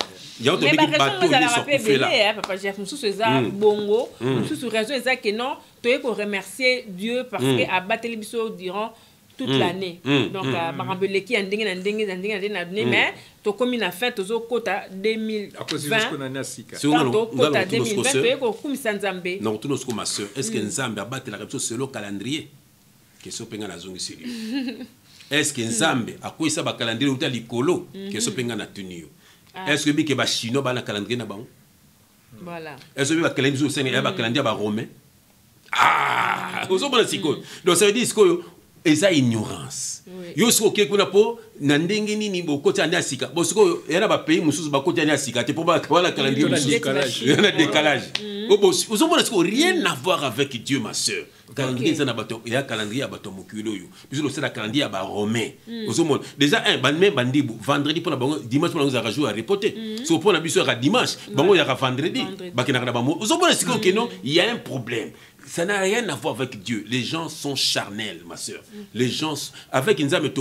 D: yango to biki bato yeso kufela
B: papa chef mususu eza bongo mususu raison eza que non to ko remercier Dieu parce que abateli biso durant toute l'année donc barambeleki ndenge na ndenge na mais to komi na fête ozo kota 2020 to kota 2020 ko kumisa nzambe
D: non tout nos ma sœur est-ce que nzambe abatela biso selon calendrier question penga na zongi sérieux est-ce que nzambe akwisa ba calendrier uta likolo ke so penga na tenue est-ce que bi ke ba chinois ba na calendrier na bango
B: voilà
D: est-ce que ba calendrier so senga ba calendrier ba romain ozomona siko donc ça veut dire siko eza ignorance yo siko ke kuna po na ndenge nini bokoti ande asika bo siko yana ba pays mususu bakoti ande asika te po ba kala calendrier mususu yana décalage ozomona siko rien à voir avec Dieu ma sœur calendrier ça na bato ya calendrier ya bato mokilo yo biso c'est la calendrier ya ba romain ozomona déjà un ban bandibu vendredi pour na bango dimanche pour na za jour à reporter so pour na biso ya dimanche bango ya vendredi bakina na ba ozomona siko ke non il y a un problème. Ça n'a rien à voir avec Dieu. Les gens sont charnels, ma soeur. Les gens, avec Nzambe,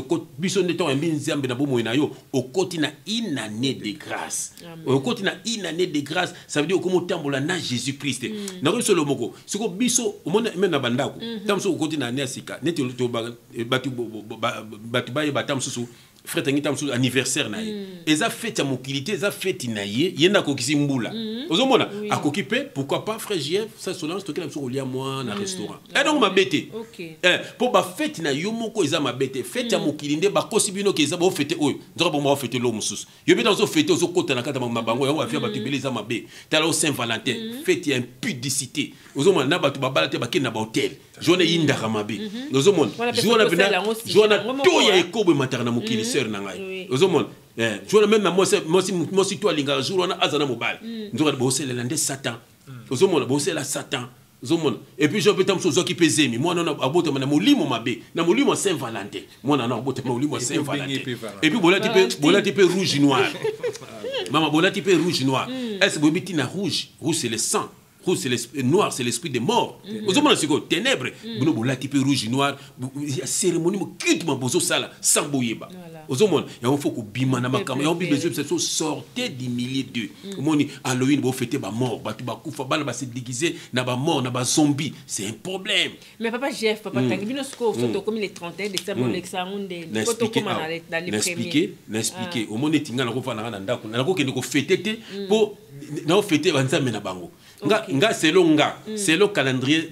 D: au côté na une année de grâce. Au côté na une année de grâce, ça veut dire au temps na Jésus-Christ. Na ko solo moko. Siko biso o mona mena bandako. Tamso au côté na année asika. Neto batu ba batam susu. Frère Tangi tam anniversaire na ye. Eza fête ya mokilité, eza fête na ye, yenda ko kisimbula. Ozomona akokipe, pourquoi pas frère JF, ça Solange toke na biso kolia moi na restaurant. Et donc ma bête. OK. Pour ba fête na yo moko eza ma bête, fête ya mokilinde ba kosibino ke eza ba fête oyo. Ndora ba mo fête lo mususu. Yo bi dans zo fête zo kota na kata ma bango ya wa fia ba tibeli eza ma be. Tala au Saint-Valentin, fête ya impudicité. Ozomona na ba to ba balate ba kena ba hôtel. Jone yinda kamabe. Ozomona. Jona to ya ekobe matarana mokili. Ozomona je même moi si toi linga jour on a azana mobile nzoka bosé le lande Satan ozomona bosé la Satan ozomona et puis je peux tamso zoki pezemi moi non abota na molimo mabe na molimo Saint-Valentin moi non abota na molimo Saint-Valentin et puis bolati pe rouge noir maman bolati pe rouge noir est-ce que bobiti na rouge c'est le sang. Rouge, c'est noir, c'est l'esprit des morts. Vous avez dit ténèbres. Vous avez dit rouge, noir. Il y a cérémonie, sans boyeba. Vous avez dit, il faut que bimana makam. Il y a des gens qui sortent du milieu d'eux. Vous avez dit, Halloween, vous fêtez la mort. Vous se déguiser, na ba mort, na ba zombie. C'est un problème.
B: Mais papa Jeff, papa Tanguy, nous comme les 31 décembre,
D: n'expliquer. Au monde tinga na ko fa na ndako. Na ko ke ko fêter pour na fêter banzambe na bango. Nga selon calendrier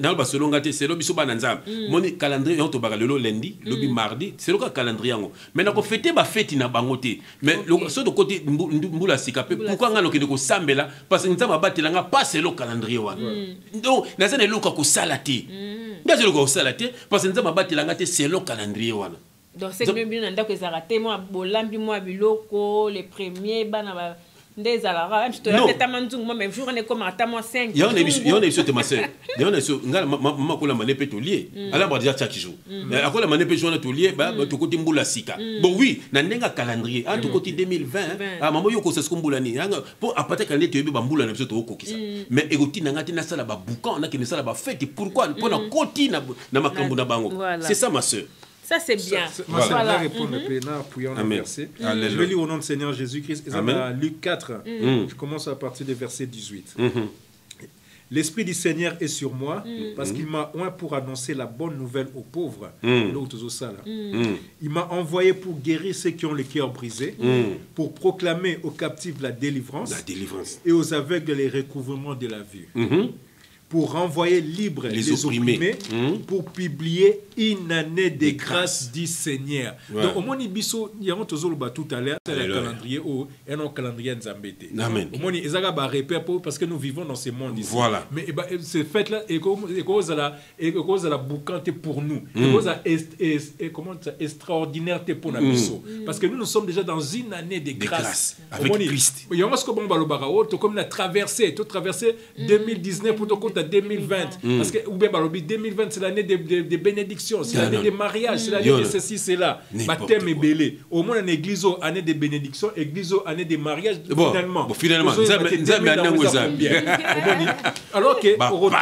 D: dans le selon nga te selon biso bananzam moni calendrier on to bagalelo lundi lobi mardi selon ka calendrier ngo mais na ko fêter ba fête na bango te mais so de côté mbula sikape pourquoi nga lokende ko sambela parce que nzama batela nga pas selon calendrier wana donc na zane loka ko salate ngaze loka ko salate parce que nzama batela nga te selon calendrier wana
B: donc c'est bien bien ndako ezarate moi bolambi moi biloko les premiers bana des alara je te répète manzung moi même jour on est comme à moi 5
D: il y a une émission de ma sœur il y a une émission maman ko la mané pétrolier ala ba déjà chaque jour mais à quoi la mané pétrolier tolier ba to côté mbula sika bon oui na ndenga calendrier à to côté 2020 ah maman yo ko se skumbula ni pour apata calendrier to ba mbula na biso to kokisa mais egoti na ngati na sala ba boucan na ki na sala ba fête pourquoi pour na côté na makambu na bango c'est ça ma sœur.
B: Ça, c'est bien.
C: Voilà. Je vais lire au nom du Seigneur Jésus-Christ. Luc 4. Je commence à partir du verset 18. L'Esprit du Seigneur est sur moi parce qu'il m'a oint pour annoncer la bonne nouvelle aux pauvres. Il m'a envoyé pour guérir ceux qui ont le cœur brisé, pour proclamer aux captifs la délivrance et aux aveugles les recouvrements de la vue. Pour renvoyer libres les opprimés, pour publier une année de grâce du Seigneur. Donc, au moins, Ibiso, il y a un tout à l'heure, c'est le calendrier ou un calendrier Nzambete. Au moins, il y a un repère parce que nous vivons dans ce monde ici. Voilà. Mais ce fait-là, et cause à la boucante pour nous, et comment ça, extraordinaire pour nous. Parce que nous sommes déjà dans une année de grâce.
D: Avec Christ.
C: Il y a un comme la traversée, 2019 pour ton 2020 parce que 2020 c'est l'année de bénédiction, c'est l'année de mariage, c'est l'année de ceci, c'est là baptême et belé au moins en église année de bénédiction, église année de mariage finalement alors que au retour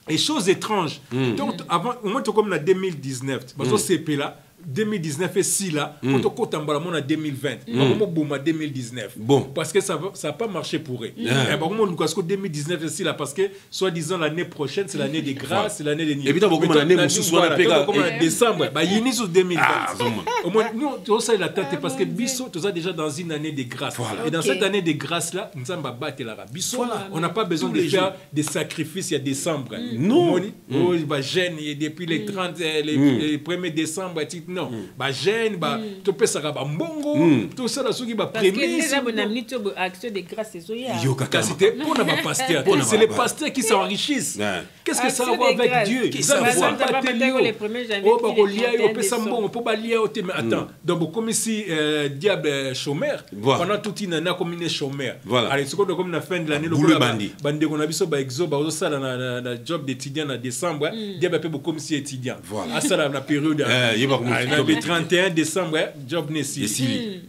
C: et chose étrange donc avant au moins comme la 2019 parce que c'est là 2019 et si là, quand on compte en 2020, on 2019.
D: Bon.
C: Parce que ça n'a pas marché pour eux. Par contre, 2019 et si là, parce que soi-disant l'année prochaine, c'est l'année des grâces, c'est l'année des nids.
D: Et puis, l'année
C: décembre, il y a 2020. Au moins, nous, on sait la tête parce que Bisso, tu as déjà dans une année des grâces. Et dans cette année des grâces là, nous sommes battre la Bisso. On n'a pas besoin de faire des sacrifices il y a décembre.
D: Non.
C: Il va gêner depuis les 30, les 1er décembre. Non, bah gêne, bah tu peux ça va mbongo, tout ça là, ceux qui va premier.
B: Parce que les amis action de grâce c'est ça.
C: C'était pour nos pasteurs. C'est les pasteurs qui s'enrichissent. Qu'est-ce que ça a à voir avec Dieu? Ça va pas les premiers janvier. Oh bah on peut ça mbongo, on peut pas lier au thème. Attends, donc comme si diable chômeur pendant toute une année comme une chômeur. Allez, ce qu'on a comme la fin de l'année le bandi qu'on a biso ba exo ba ça na job d'étudiant en décembre, diable peut beaucoup comme si étudiant. À ça la période le 31 décembre, job Nessi.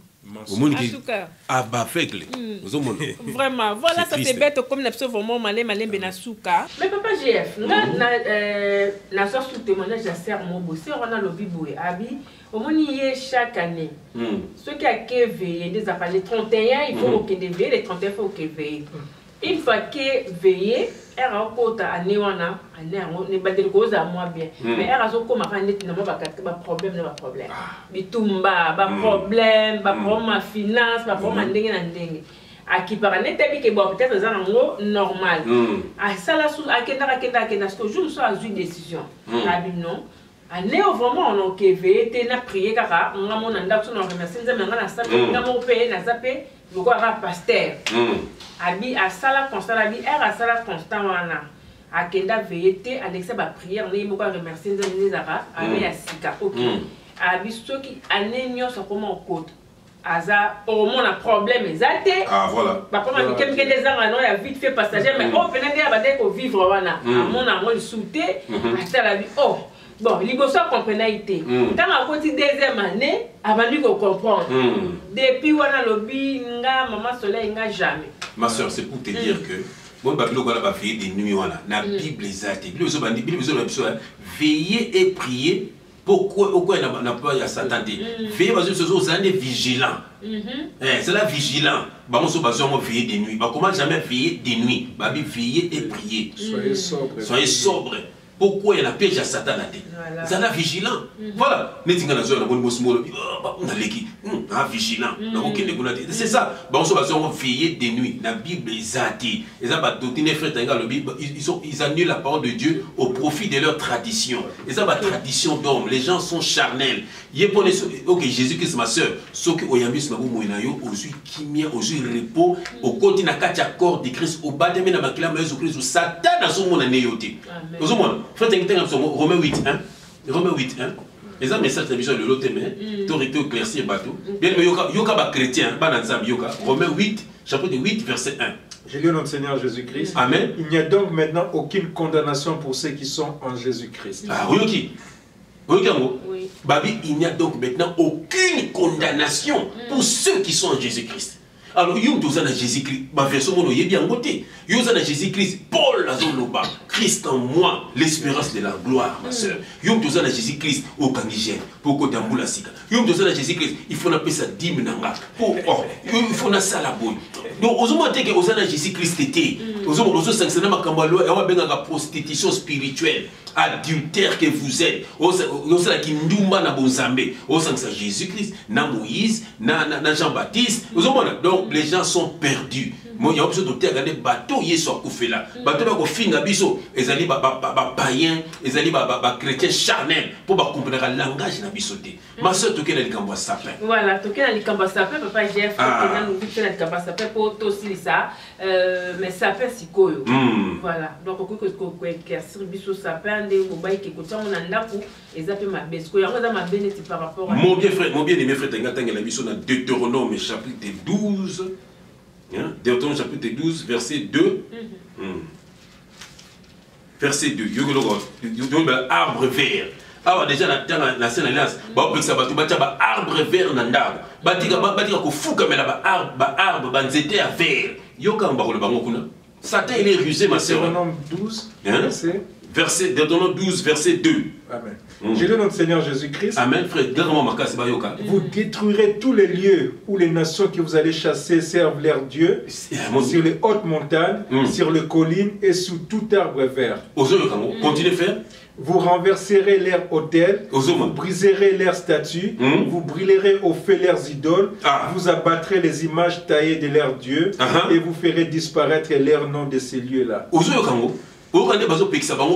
B: Vraiment, voilà, ça c'est bête comme l'absolu vraiment malin benasuka. Mais papa GF, na source sous témoignage à serre mon bossé, on a le biboué abi. Au moins chaque année. Ceux qui a veillé des affaires les 31, il faut qu'il veille, les 31 il faut qu'il veille. Une fois que veillé, elle a encore à Néwana, ne pas dire cause à moi bien. Mais elle a encore comme un problème, pas problème. Bitumba, pas problème, pas problème finance, pas problème ndenge. À qui par année, peut-être normal. À ça là, à Kenda, ce que je me suis à une décision. Non. Année vraiment on a veillé, tu as prié car on a mon anda, on a remercié, on a sapé, on a mon payé, on a sapé, on a pasteur. Abi à sala constant, abi à sala constant wana. À Kenda veillé, Alexa va prier, on a beaucoup remercié, on a zara, abi à sika, ok. Abi ceux qui année nyo ça comment côte. Aza au moins un problème exacté.
D: Ah voilà.
B: Papa m'a dit que des ans non, il a vite fait passager, mais on venait de vivre wana. Mon amour souté, à la vie. Oh. Bon, il faut comprendre. Dans la deuxième année, avant de comprendre. Depuis on a lobby, maman soleil, n'a jamais.
D: Ma soeur, c'est pour te dire que bon, Babylone va faire des nuits. La Bible est exacte. La Bible veiller et prier. Pourquoi il n'a pas à s'attendre? Veiller parce que ce sont des vigilants. C'est la vigilant. On va veiller des nuits. Comment jamais veiller des nuits? Veiller et prier.
C: Soyez sobre.
D: Soyez sobre. Pourquoi il a piège à Satan à tête? C'est la vigilant. Voilà. C'est ça. On va veiller des nuits. La Bible est athée. Ils annulent la parole de Dieu au profit de leur tradition. Et ça, la tradition d'homme. Les gens sont charnels. Ok, Jésus-Christ, ma soeur. Sauf que Oyambis Mabu Moinayo, aujourd'hui, Kimia, aujourd'hui, repos, au côté de la corps de Christ, au bas de la Makila, Jésus-Christ, Satan a son monde à néoté. Romains 8, hein? Romains 8, hein? Les gens message de le lot mais tu aurais été éclairci bateau. Bien mais yoka chrétien, yoka. Romains 8, chapitre 8, verset 1.
C: J'ai lu notre Seigneur Jésus-Christ.
D: Amen.
C: Il n'y a donc maintenant aucune condamnation pour ceux qui sont en Jésus-Christ.
D: Ah oui, oui. Babi, il n'y a donc maintenant aucune condamnation pour ceux qui sont en Jésus-Christ. Alors, il y a Jésus-Christ, ma version, il y a bien côté. Il y a Jésus-Christ, Paul, Christ en moi, l'espérance de la gloire, ma soeur. Il y a Jésus-Christ, au Kanigène, pour que Damboula Sika. Il y a Jésus-Christ, il faut appeler ça Dimnanga. Il faut ça la bonne. Donc, aux hommes que aux années Jésus-Christ était, aux hommes, aux sanctionnés, ma prostitution spirituelle, adultère que vous êtes, aux qui n'oumba na bonzambe, aux sanctionnés Jésus-Christ, na Moïse, na Jean-Baptiste, aux hommes. Donc, les gens sont perdus. Moi, il y a besoin de regarder bateau hier soit coupé là. Bateau là, au fin d'abisso, ils allaient païens, ils allaient chrétiens charnels pour comprendre le langage d'abisoté. Ma soeur, tu es dans le sapin.
B: Voilà, tu es dans le sapin, papa GF, tu es dans le sapin pour aussi ça. Mais sapin, c'est quoi? Voilà. Donc, on peut éclaircir le sapin, des mobaïs qui écoutent, on en a pour les appeler ma baisse. Il y a ma bénédiction par rapport à.
D: Mon bien aimé frère, tu as la mission dans Deutéronome chapitre 12. Deutéronome chapitre 12, verset 2. Verset 2. Arbre vert. Alors déjà dans la scène alliance, arbre vert nandar. Batika ko fuka mais là arbre banzete à vert. Yoka mbako le bango kuna. Satan il est rusé ma sœur.
C: Deutéronome 12,
D: Deutéronome 12, verset 2.
C: Amen. Je dis notre Seigneur Jésus-Christ.
D: Amen, frère.
C: Vous détruirez tous les lieux où les nations que vous allez chasser servent leur Dieu, sur les hautes montagnes, sur les collines et sous tout arbre vert.
D: Continuez à faire.
C: Vous renverserez leurs autels, vous briserez leurs statues, vous brûlerez au feu leurs idoles, vous abattrez les images taillées de leurs dieux et vous ferez disparaître leur nom de ces lieux-là.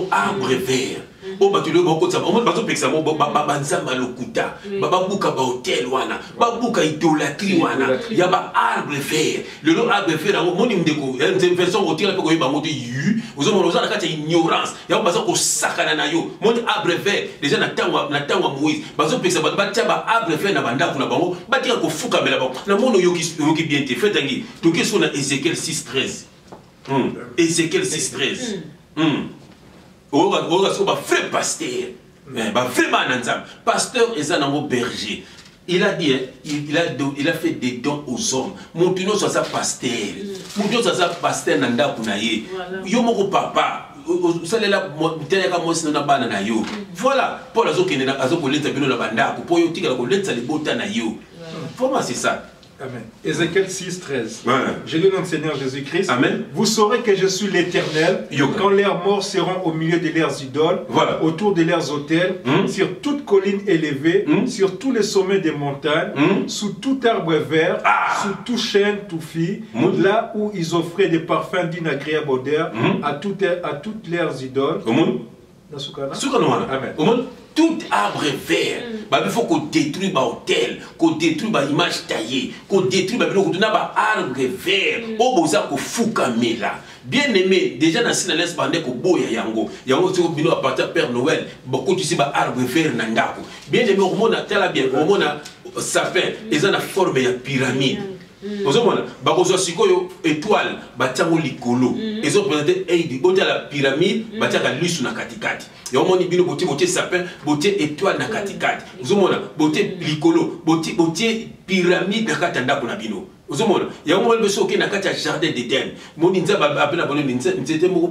D: Arbre vert. O batulio boko tsaba o bazo peksa mo ba nzamba lokuta ba buka ba hotel wana ba buka idolatrie wana ya ba arbre vert le arbre vert ngo moni ndeko une version otira pe ko yeba ngoti yu ozo mona oza na kati ignorance ya bazo ko sakana na yo moni arbre vert déjà na tangwa Moïse bazo peksa ba tia ba arbre vert na banda kuna bango ba tika ko fuka mela ba na mono yoki bien te fait tangi to ke so na Ézéchiel 6:13 Ézéchiel 6:13 frère pasteur, pasteur est un berger. Il a dit, il a fait des dons aux hommes. Mon tuno soit sa pasteur. Mon tuno soit sa pasteur nanda kunaye. Yo moko papa. Voilà. Paul azo kene azo koleta bino na banda ko po yo tika ko letsa le bota na yo. Comment c'est ça?
C: Amen. Ézéchiel 6:13. Je dis notre Seigneur Jésus-Christ.
D: Amen.
C: Vous saurez que je suis l'Éternel quand leurs morts seront au milieu de leurs idoles, autour de leurs autels, sur toute colline élevée, sur tous les sommets des montagnes, sous tout arbre vert, sous tout chêne touffi, là où ils offraient des parfums d'une agréable odeur à toutes leurs idoles.
D: Amen. Tout arbre vert, il faut qu'on détruise l'hôtel, qu'on détruise l'image taillée, qu'on détruise l'arbre vert. Au beau qu'on fouka mela. Bien aimé, déjà dans ce laisse pendant que boya yango, yango tu bino à partir Père Noël, beaucoup tu sais ba arbre vert nandako. Bien aimé, au monde a tel bien, au monde a sapin, ils ont la forme de pyramide. Ozomona bakozo sikoyo étoile batiango likolo ezo présenter aide botia la pyramide batiaka lisu na katikati ya omoni bino botie sapin botie étoile na katikati ozomona botie likolo botie pyramide na kati ndako na bino ozomona ya omoni beso ke na kati ya jardin d'Éden moni nzaba apena bono nzete moko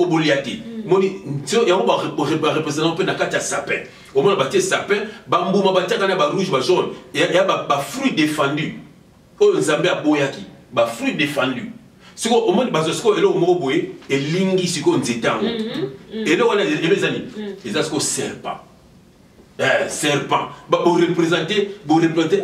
D: bolia ti moni ya omba représenter pe na kati ya sapin omona batie sapin bambuma batiaka na ba rouge ba jaune ya ba fruit défendu. Oh, Nzambe a boyaki, ba fruit défendu. Siko au monde bazosko elo moko boye et lingi siko nzetango. Elo wana elo zani. Ezasko serpent. Serpent. Ba représenter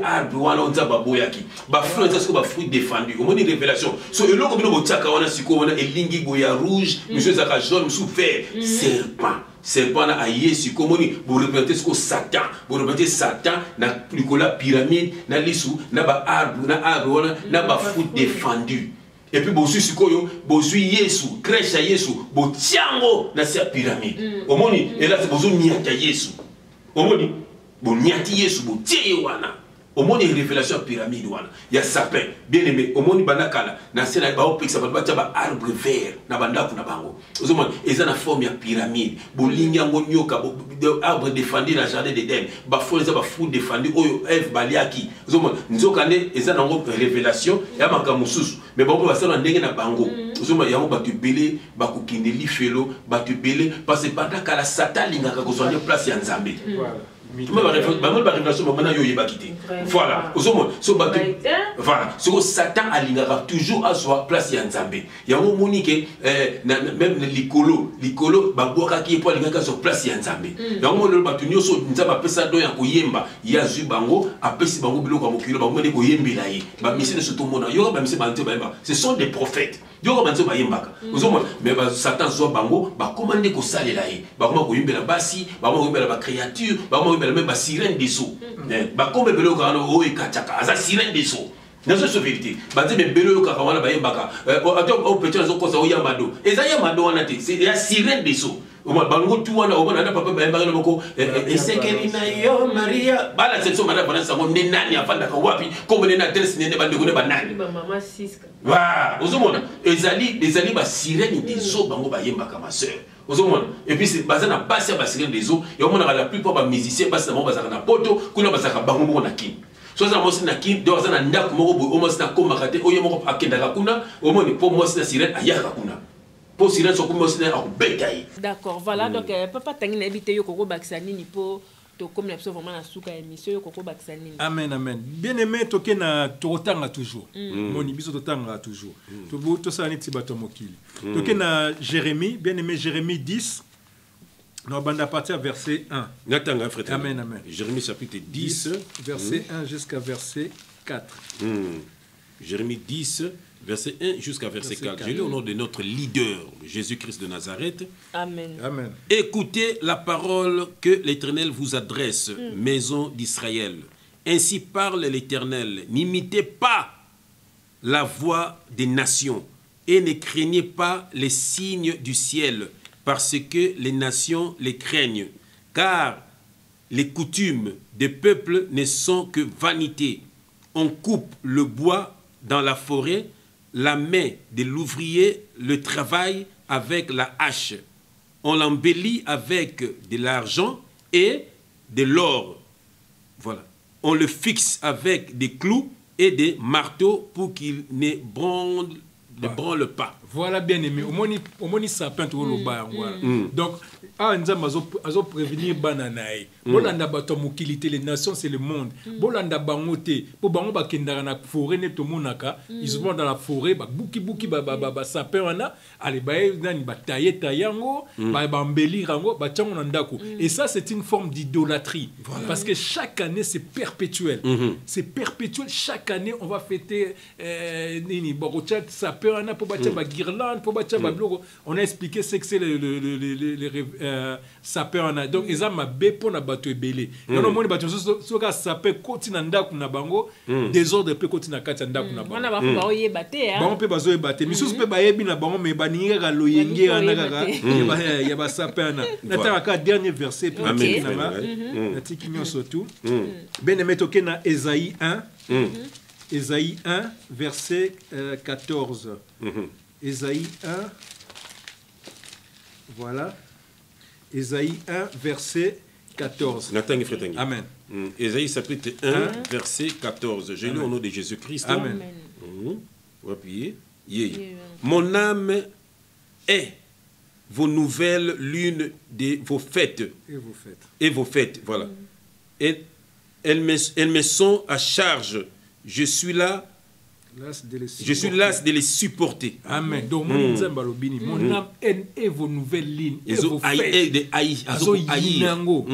D: arbre wana Nzamba boyaki. Ba fruit ezasko ba fruit défendu. Au monde révélation. So elo ko bino botiaka wana siko wana et lingi boya rouge, monsieur zaka jaune sous vert, serpent. Serpent na Yesu komoni pour représenter ce que Satan pour représenter Satan na Nicolas pyramide na lisu na ba arbre na ba fruit défendu et puis bosu sikoyo bosu Yesu crèche Yesu bo tiango na sa pyramide omoni et là c'est bosu niata Yesu omoni bo niati Yesu bo tie wana omoni révélation pyramide wana ya sapin bien aimé omoni banakala na sena ba opeksa ba arbre vert na bandako na bango ozomoni eza na forme ya pyramide bolingi yango nyoka arbre défendu na jardin d'Éden ba fonza ba fruit défendu oyo Eve baliaki ozomoni nzoka ne eza na ngo révélation ya makamususu mais bango basala ndenge na bango ozomoni yango batu belé ba kokinde lifelo batu belé parce que bandakala Satan lingaka kozwanya place ya Nzambe voilà, voilà, Satan a toujours à soi place ya Nzambe. Il y a un monique même l'icolo, baboka qui est pour l'ingaka sur place ya Nzambe. Il y a un moment où nous sommes Nzamba pesa do ya koyemba, ya zu bango, apesi bango biloko mokilo, bango de koyembi la yi. Ba mission de tout le monde, yo ba mission ba ba. Ce sont des prophètes. Yo ba nzo ba yembaka. Mais Satan zo bango, ba commander ko salela yi. Ba comment koyembi la basi, ba comment koyembi la créature, ba comment même ba sirène des eaux. Ba comme belo ka no o ekachaka, aza sirène des eaux. Dans cette vérité, ba dit mais belo ka wana ba yembaka. O petit zo ko sa o yamado. Eza yamado wana te, c'est la sirène des eaux. Bango tu wana o bana papa ba yembaka noko esekeli na yo Maria. Bala cette somme na bana sa ngo nani afanda ka wapi comme nena adresse nene bande ko ne banani.
B: Ba maman 6.
D: Wa, ozomona ezali ba sirène des eaux bango ba yembaka ma sœur. Et puis c'est basé na base ya basirène des eaux et on a la plupart ba musiciens base na mo bazaka na poto kuna bazaka bango mo na kin so za mo na kin do za na ndako moko bo o mo na komaka te o yo moko akenda ka kuna o mo ni po mo na sirène ayaka kuna pour silence comme aussi en bétail.
B: D'accord, voilà, donc papa tangi na bité yo koko bakisani ni po to comme la vraiment na suka émission yo koko bakisani.
C: Amen, amen. Bien aimé toke na totanga toujours. Moni biso totanga toujours. To ça ni tibato mokili. Toke na Jérémie, bien aimé Jérémie 10. Nous allons partir verset 1. Amen, amen.
D: Jérémie chapitre 10.
C: Verset 1 jusqu'à verset 4.
D: Jérémie 10, verset 1 jusqu'à verset 4. Je lis au nom de notre leader, Jésus-Christ de Nazareth.
B: Amen.
C: Amen.
D: Écoutez la parole que l'Éternel vous adresse, maison d'Israël. Ainsi parle l'Éternel. N'imitez pas la voix des nations et ne craignez pas les signes du ciel, parce que les nations les craignent. Car les coutumes des peuples ne sont que vanité. On coupe le bois dans la forêt, la main de l'ouvrier le travaille avec la hache. On l'embellit avec de l'argent et de l'or. Voilà. On le fixe avec des clous et des marteaux pour qu'il ne branle pas.
C: Voilà, bien aimé. Au moni sapin tout le bas. Donc, nzamba azo prévenir bananaï. Bolanda bato mokilité les nations c'est le monde. Bolanda bangote. Po bango ba kendara na forêt ne to monaka. Ils vont dans la forêt ba buki ba sapin wana. Allez ba nani ba tailler tayango, ba embellir rango, ba tchango ndako. Et ça c'est une forme d'idolâtrie. Parce que chaque année c'est perpétuel. C'est perpétuel. Chaque année on va fêter nini borochat sapin wana po ba tcha ba guirlande po ba tcha ba bloco. On a expliqué ce que c'est les sapin wana. Donc ils ont ma pour na bato ebele. Non moni bato soka sapin koti na ndako na bango, désordre pe koti na kati ndako na bango.
B: On a ba oyebate hein.
C: Bango pe bazo ebate. Misusu pe bayebi na bango me baninga ka loyenge ana kaka. Ya ba sapin na. Nataka ka dernier verset pour na natiki nyonso tout. Ben emetoke na Ésaïe 1. Ésaïe 1 verset 14. Ésaïe 1. Voilà. Ésaïe 1 verset 14. Amen.
D: Ésaïe chapitre 1 verset 14. Je lis au nom de Jésus-Christ.
C: Amen.
D: On va appuyer. Mon âme est vos nouvelles lunes de vos fêtes. Et vos fêtes. Voilà. Et elles me sont à charge. Je suis là. Je suis las de les supporter.
C: Amen. Donc, mon âme est vos nouvelles lignes. Et vos fêtes. Azo yinango.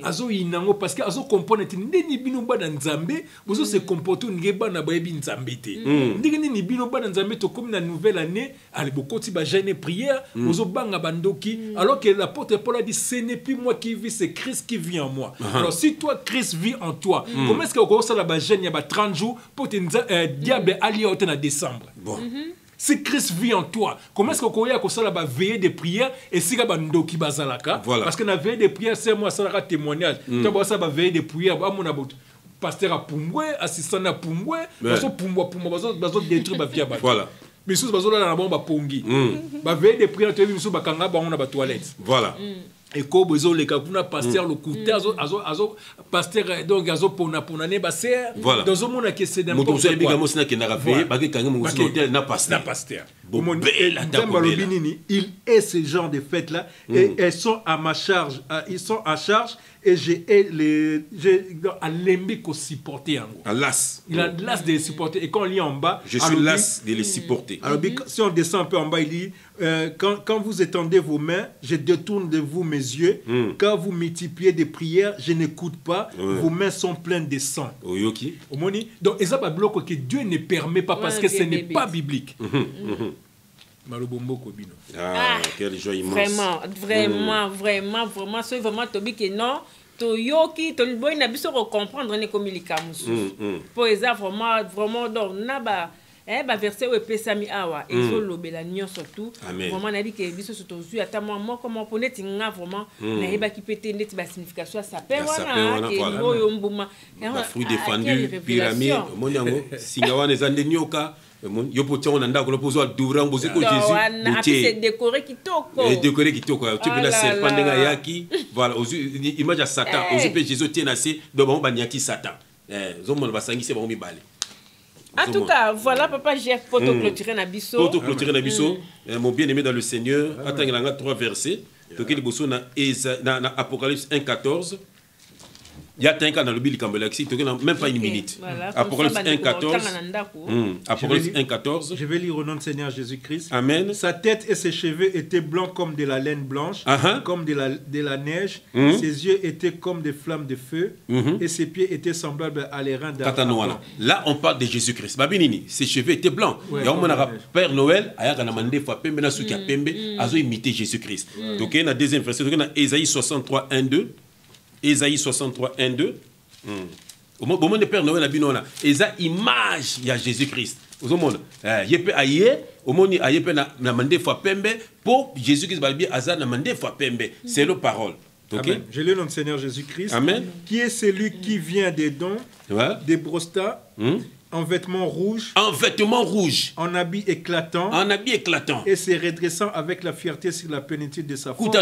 C: Azo yinango. Parce que azo comprendre que ni bino ba na nzambe, vous se comporter ngeba na ba yebi nzambe te. Ndenge ni bino ba na nzambe to comme na nouvelle année, allez beaucoup ti ba jeûner prière, vous banga bandoki, alors que l'apôtre Paul a dit ce n'est plus moi qui vis, c'est Christ qui vit en moi. Alors si toi Christ vit en toi, comment est-ce que vous ça la ba jeûner ba 30 jours pour te diable allié au décembre. Bon. Si Christ vit en toi, comment est-ce que vous avez la veillée de prière et si vous avez ndoki bazalaka? Parce que la veillée de prière, c'est moi, ça témoignage. Tu as ça veillée de prière, pasteur à Pumbwe, assistant à Pumbwe, bazo détruire ma vie.
D: Voilà.
C: Mais sous bazo là na bomba pongi. Ba veillée de prière, tu as vu sous bakanga ba on a ba toilette.
D: Voilà.
C: Et comme besoin les kapuna pasteur le côté azo pasteur donc azo pona ne baser dans un monde qui c'est d'un
D: peu ça biga mosina qui n'a veillé ba kanga mo hôtel na pasteur
C: il est ce genre de fêtes là et elles sont à ma charge ils sont à charge et j'ai à l'embé qu'on supporter en gros. Il a las de les supporter et quand on lit en bas
D: je suis las de les supporter.
C: Alors si on descend un peu en bas il dit quand vous étendez vos mains je détourne de vous mes yeux. Quand vous multipliez des prières je n'écoute pas. Vos mains sont pleines de sang. Donc et ça va bloquer que Dieu ne permet pas parce que ce n'est pas biblique.
D: Quelle joie immense.
B: Vraiment, c'est vraiment Tobi qui non. Toyoki, Tolboy n'a pas comprendre ne comme il pour exemple vraiment donc naba verset où pesami awa et so lobela nyon surtout vraiment na bi ke biso surtout ata moi comment pour net nga vraiment na yeba ki pété net ba signification ça pe wana ke ngoyo mbuma
D: fruit défendu pyramide monyango singawana zande nyoka yo po tshona ndako lo pozo dura mbozi ko Jésus
B: c'est décoré kitoko
D: tu peux la serpent ndenga yaki voilà image à Satan ozu pe Jésus tient assez donc ba nyaki Satan zo mon ba sangise ba mi balé
B: En tout cas, voilà, papa, j'ai photo clôturé na biso.
D: Photo clôturé na biso. Mon bien-aimé dans le Seigneur. Attends, il y a 3 versets. Donc, il y a dans Apocalypse 1:14. Il y a un cas dans le Bible Cambelaxi, même pas une minute. Apocalypse 1:14. Apocalypse 1:14.
C: Je vais lire au nom du Seigneur Jésus-Christ.
D: Amen.
C: Sa tête et ses cheveux étaient blancs comme de la laine blanche, comme de la neige. Ses yeux étaient comme des flammes de feu, et ses pieds étaient semblables à les reins d'argent.
D: Là, on parle de Jésus-Christ. Babinini, ses cheveux étaient blancs. Il y a un Père Noël, il y a un mandé Fapembe, il y a un a imité Jésus-Christ. Donc, il y a deuxième verset, il y a Ésaïe 63, 1-2. Ésaïe 63, 1-2. Au moment de Père Noël, il y a une image de Jésus-Christ. Au moment il y a au moment pour Jésus-Christ, c'est la parole.
C: Okay? Je lis le nom du Seigneur Jésus-Christ.
D: Amen.
C: Qui est celui qui vient des dons, des brostas, en vêtements rouges.
D: En vêtements rouges.
C: En habits éclatants.
D: En habits éclatants.
C: Et se redressant avec la fierté sur la plénitude de sa force.
D: Là,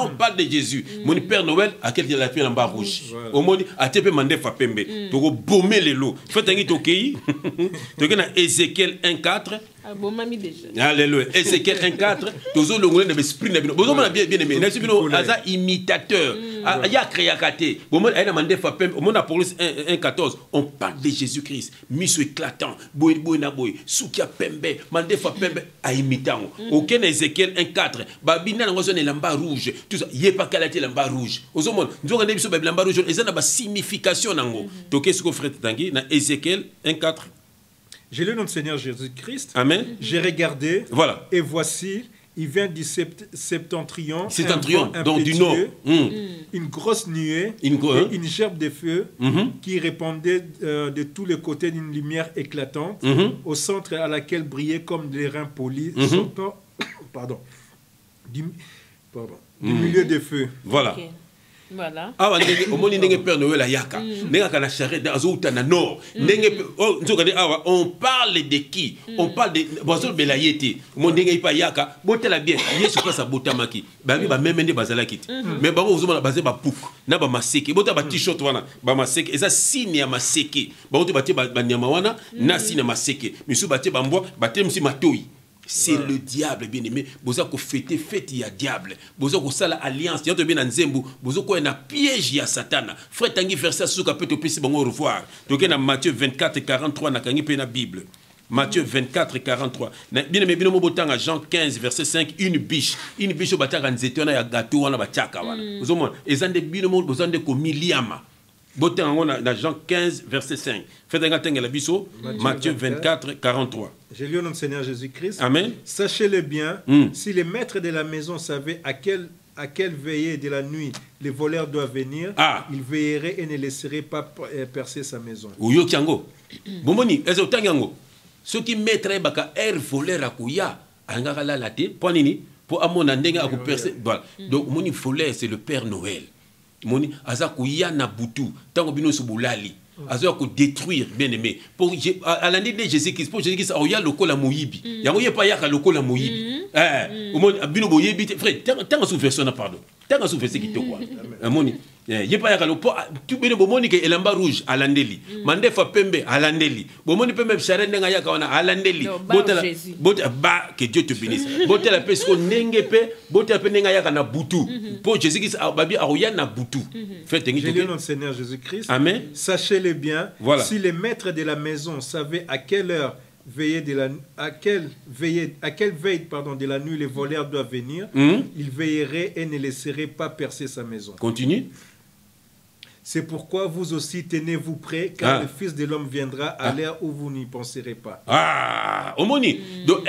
D: on parle de Jésus. Mon Père Noël, à quel il a fait l'amba rouge. Au monde, à Tepe Mandé Fapembe. Donc, bomber les lots. Faites un guide au pays. Donc, on a Ézéchiel 1:4.
B: Ah bon, mamie déjà.
D: Alléluia. Ézéchiel 1:4. Tous le monde esprit n'a bon, on a bien aimé. N'a pas imitateur. Il y a créacaté. Au monde, il a mandé Fapembe. Au monde, Apocalypse 1:14. On parle de Jésus-Christ. Miso éclatant. Boy na boy. Soukia Pembe. Mandé Fapembe à imitant. Aucun Ézéchiel 1:4. Babina n'a pas lamba rouge. Tout ça. Il n'y a pas qu'à la lamba rouge. Au monde, nous avons dit que lamba rouge. Et ça n'a pas signification. Donc, qu'est-ce qu'on ferait tanguy? Dans Ézéchiel 1:4.
C: J'ai le nom du Seigneur Jésus-Christ.
D: Amen.
C: J'ai regardé.
D: Voilà.
C: Et voici, il vient du septentrion.
D: Septentrion, donc du nord.
C: Une grosse nuée. Et une gerbe de feu qui répandait de tous les côtés d'une lumière éclatante. Au centre à laquelle brillaient comme des reins polis. Sortant, du milieu des feux.
D: Voilà.
B: Okay. Voilà.
D: Ah, au moins, il y a Père Noël à Yaka. Il y a un charrette dans le nord. On parle de qui? On parle de Boisol Belayete. Mon dingue pas Yaka. Botela bien. Il y a ce que ça botamaki. Babi ba même des bazalakit. Mais ba vous basé ba pouk. Na ba maseke. Bota ba t-shirt wana. Ba maseke. Et ça signe ya maseke. Ba on te bati ba nyama wana. Na signe maseke. Misu bati ba mbo. Bati msi matoi. C'est le diable, bien aimé. Vous avez fêté, il y a diable. Vous avez fait l'alliance. Vous avez bien Nzembu. Vous avez un piège à Satan. Frère Tanguy, verset sur le capítulo, puis bon, au revoir. Donc, dans Matthieu 24 et 43, dans la Bible. Matthieu 24 et 43. Bien aimé, bien aimé, Jean 15, verset 5, une biche. Une biche au bataille en zéton, il y a gâteau, on a bachaka. Vous avez des bien aimé, vous avez des miliama. Dans Jean 15, verset 5. Faites un la biseau. Matthieu 24, 43.
C: J'ai lu au nom du Seigneur Jésus-Christ.
D: Amen.
C: Sachez-le bien, si les maîtres de la maison savaient à quelle veillée de la nuit les voleurs doivent venir, ils veilleraient et ne laisseraient pas percer sa maison.
D: Ouyo Tiango. Bomoni, est-ce que Tangango? Ceux qui mettraient baka air voleur à Kouya, Angara la laté, point nini, pour amona ndenga à percer. Voilà. Donc, mon voleur, c'est le Père Noël. Moni azakuya na butu tango bino subulali azoya ko détruire bien aimé pour à l'année de Jésus-Christ pour Jésus-Christ oya lokola moyibi yango yepa yaka lokola moyibi moni bino boyebi frère tango sous version na pardon tango sous version qui te quoi moni yepa yaka lopo tu bino bomoni ke elamba rouge alandeli mande fa pembe alandeli bomoni pembe chare ndenga yaka wana alandeli botela ba que Dieu te bénisse botela parce que ndenge pe botela pe ndenga yaka na butu pour Jésus-Christ babi aoya na butu faites tengi
C: J'ai le nom du Seigneur Jésus-Christ.
D: Amen.
C: Sachez-le bien,
D: voilà.
C: Si les maîtres de la maison savaient à quelle heure à quelle veille de la nuit les voleurs doivent venir, ils veilleraient et ne laisseraient pas percer sa maison.
D: Continue.
C: C'est pourquoi vous aussi tenez-vous prêts, car le Fils de l'homme viendra à l'heure où vous n'y penserez pas.
D: Omoni. Donc,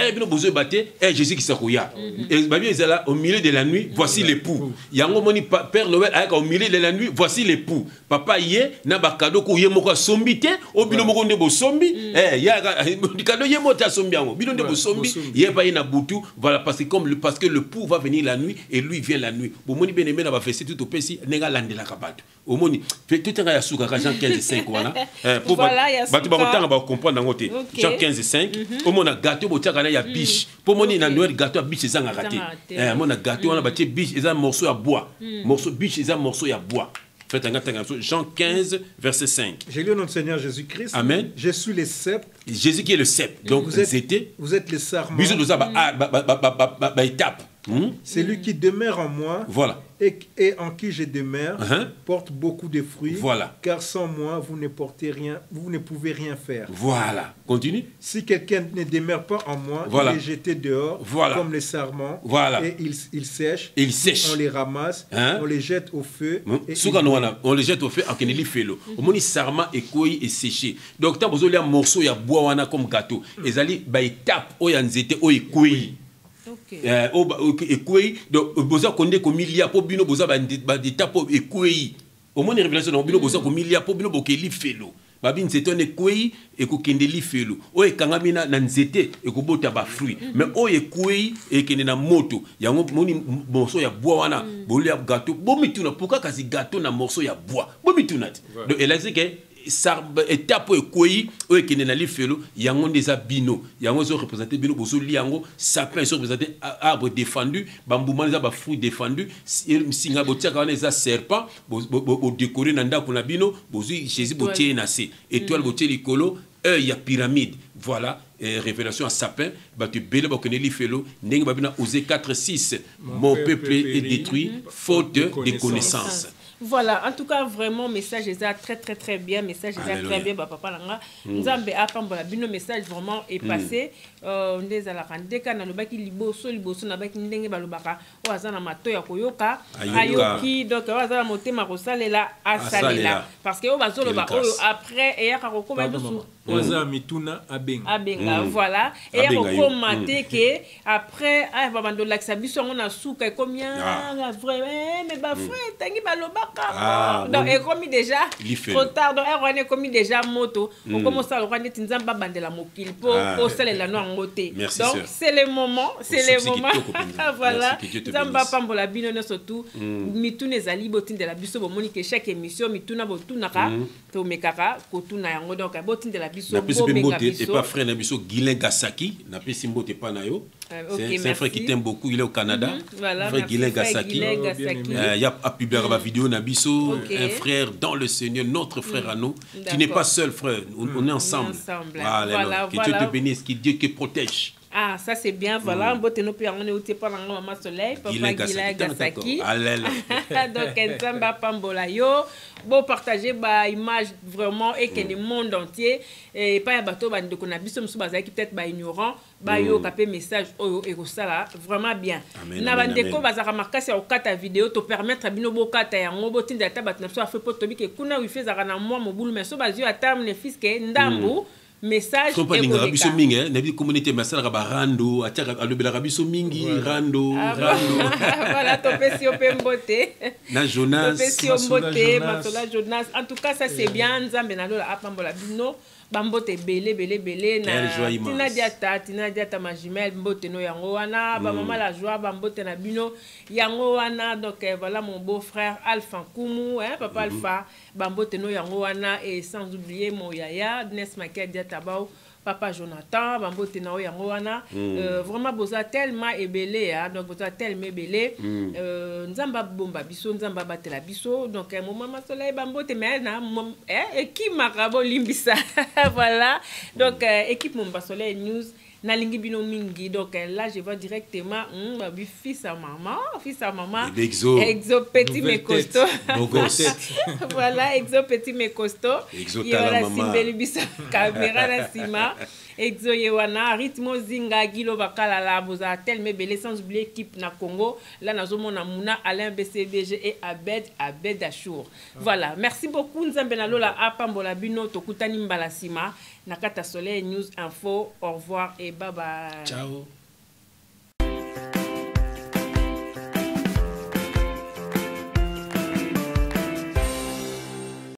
D: Jésus qui s'accouilla. Et Babi est là au milieu de la nuit, voici l'époux. Yango moni Père Noël au milieu de la nuit, voici l'époux. Papa yé na ba cadeau ko yé moko sombité, o bino moko ndebo sombi. Ya cadeau yé mota sombi yango. Bino ndebo sombi, yé ba na butu, voilà parce que le pou va venir la nuit et lui vient la nuit. Bon moni bien aimé na ba festi tout au pesi, nenga landela kabatu. Omoni tout un gars souka Jean 15 5 voilà pour batu ba ba comprendre ngote Jean 15 5 omona gâteau botiaka na ya biche pour moni na Noël gâteau à biche ezanga raté mona gâteau wana batie biche eza morceau ya bois morceau biche eza morceau ya bois Jean 15, verset 5.
C: J'ai lu au nom du Seigneur Jésus-Christ.
D: Amen.
C: Je suis le sceptre.
D: Jésus qui est le sceptre. Donc,
C: vous êtes les sarments.
D: Étape.
C: Celui qui demeure en moi.
D: Voilà.
C: Et en qui je demeure porte beaucoup de fruits.
D: Voilà.
C: Car sans moi, vous ne portez rien, vous ne pouvez rien faire.
D: Voilà. Continue.
C: Si quelqu'un ne demeure pas en moi, il est jeté dehors comme les sarments.
D: Voilà.
C: Et il sèche. On les ramasse. On les jette au feu.
D: On les jette au feu. On les fait l'eau. Au moins, sarment et couille et séché. Donc, tant que vous avez un morceau, il y a bois comme gâteau. Et allez, étape, il y a un zété, il y a couille. Donc boza konde ko milia po bino boza ba tapo ekoi au moins révélation no bino boza ko milia po bino bokeli felo babi nzeto ne ekoi e ko kendeli felo o ekangami na nzete e ko bota ba fruit mais o ekoi e kende na moto yango moni morceau ya bois wana bolia gâteau bomituna pourquoi kasi gâteau na morceau ya bois bomituna donc elle a dit que étape ekoi o ekende na lifelo yango ndeza bino yango zo représenter bino bozo liango sapin zo représenter arbre défendu bambuma za ba fruit défendu singa botiaka wana eza serpent bo décorer na ndako na bino bozo Jésus botie na se étoile botie likolo œil ya pyramide voilà révélation à sapin batu bele bakone lifelo ndenge babina Osée 4:6 mon peuple est détruit faute de connaissances.
B: Voilà, en tout cas, vraiment, message est très bien. Message est très bien, papa Langa. Nzambe a pambola bino message vraiment est passé. On est à la randeka na lobaki liboso na baki ndenge balobaka o azana matoya koyoka ayoki donc o azana motema kosalela asalela parce que o bazolo ba après et ya kako ba biso
C: oza mituna
B: abenga voilà et ya ko maté que après a ba bando laksa biso ngona suka combien vraiment mais ba frère tangi balobaka donc et comme déjà trop tard donc on est comme déjà moto on commence à le rendre tinzamba bandela mokili po o salela no ngoté donc c'est le moment voilà nzamba pambola bino surtout mituna ezali botindela biso bomoni que chaque émission mituna botunaka to mekaka kotuna yango donc botindela biso
D: et pas frère na biso Guilin Gasaki na pesi mbote pa na yo c'est un frère qui t'aime beaucoup il est au Canada frère Guilin Gasaki il y a publié la vidéo na biso un frère dans le Seigneur notre frère à nous tu n'es pas seul frère on est ensemble voilà que Dieu te bénisse que Dieu te protège.
B: Ah, ça c'est bien, voilà. On peut nous faire un outil par Maman Soleil, Papa Guilin Gasaki. Donc, Nzamba Pambola yo. Bon, partager bah image vraiment et que le monde entier et pas un bateau bah de qu'on a biso msou bazaki peut-être bah ignorant bah yo capé message oyo et ça là vraiment bien. Na bandeko bazaka makasi ya okata vidéo to permettre bino bokata ya ngobo tinda tabat na so a fait potobi ke kuna wi fait zaka na moi mobulu mais so bazio atam ne fils ke ndambu message
D: et koleka biso mingi na bi communauté masala ba rando ataka alobela biso mingi rando
B: voilà to pesio pembote
D: na Jonas
B: pesio mbote matola Jonas en tout cas ça c'est bien nzambe na lola apambola bino bambote belé na tina diata ma jumelle mbote no yango wana ba mama la joie bambote na bino yango wana donc voilà mon beau frère Alpha Kumu papa Alpha bambote no yango wana et sans oublier mon yaya Nes Makia diata bao papa Jonathan bambote na yango wana vraiment boza tellement ébélé donc boza tellement ébélé nzamba bomba biso nzamba batela biso donc Maman Soleil bambote mais na équipe marabo limbisa voilà donc équipe Maman Soleil News na lingi bino mingi donc là je vais directement fils à maman exo petit mais costaud voilà exo petit mais costaud yola simbeli bisa caméra na sima exo yewana rythme zinga gilo bakala la boza tellement belé sans oublier équipe na Congo là nazomona Muna Alain BCBG et Abed Achour voilà merci beaucoup nzambe na lola apambola bino tokutani mbala sima Nakata Soleil News Info au revoir et bye bye.
D: Ciao.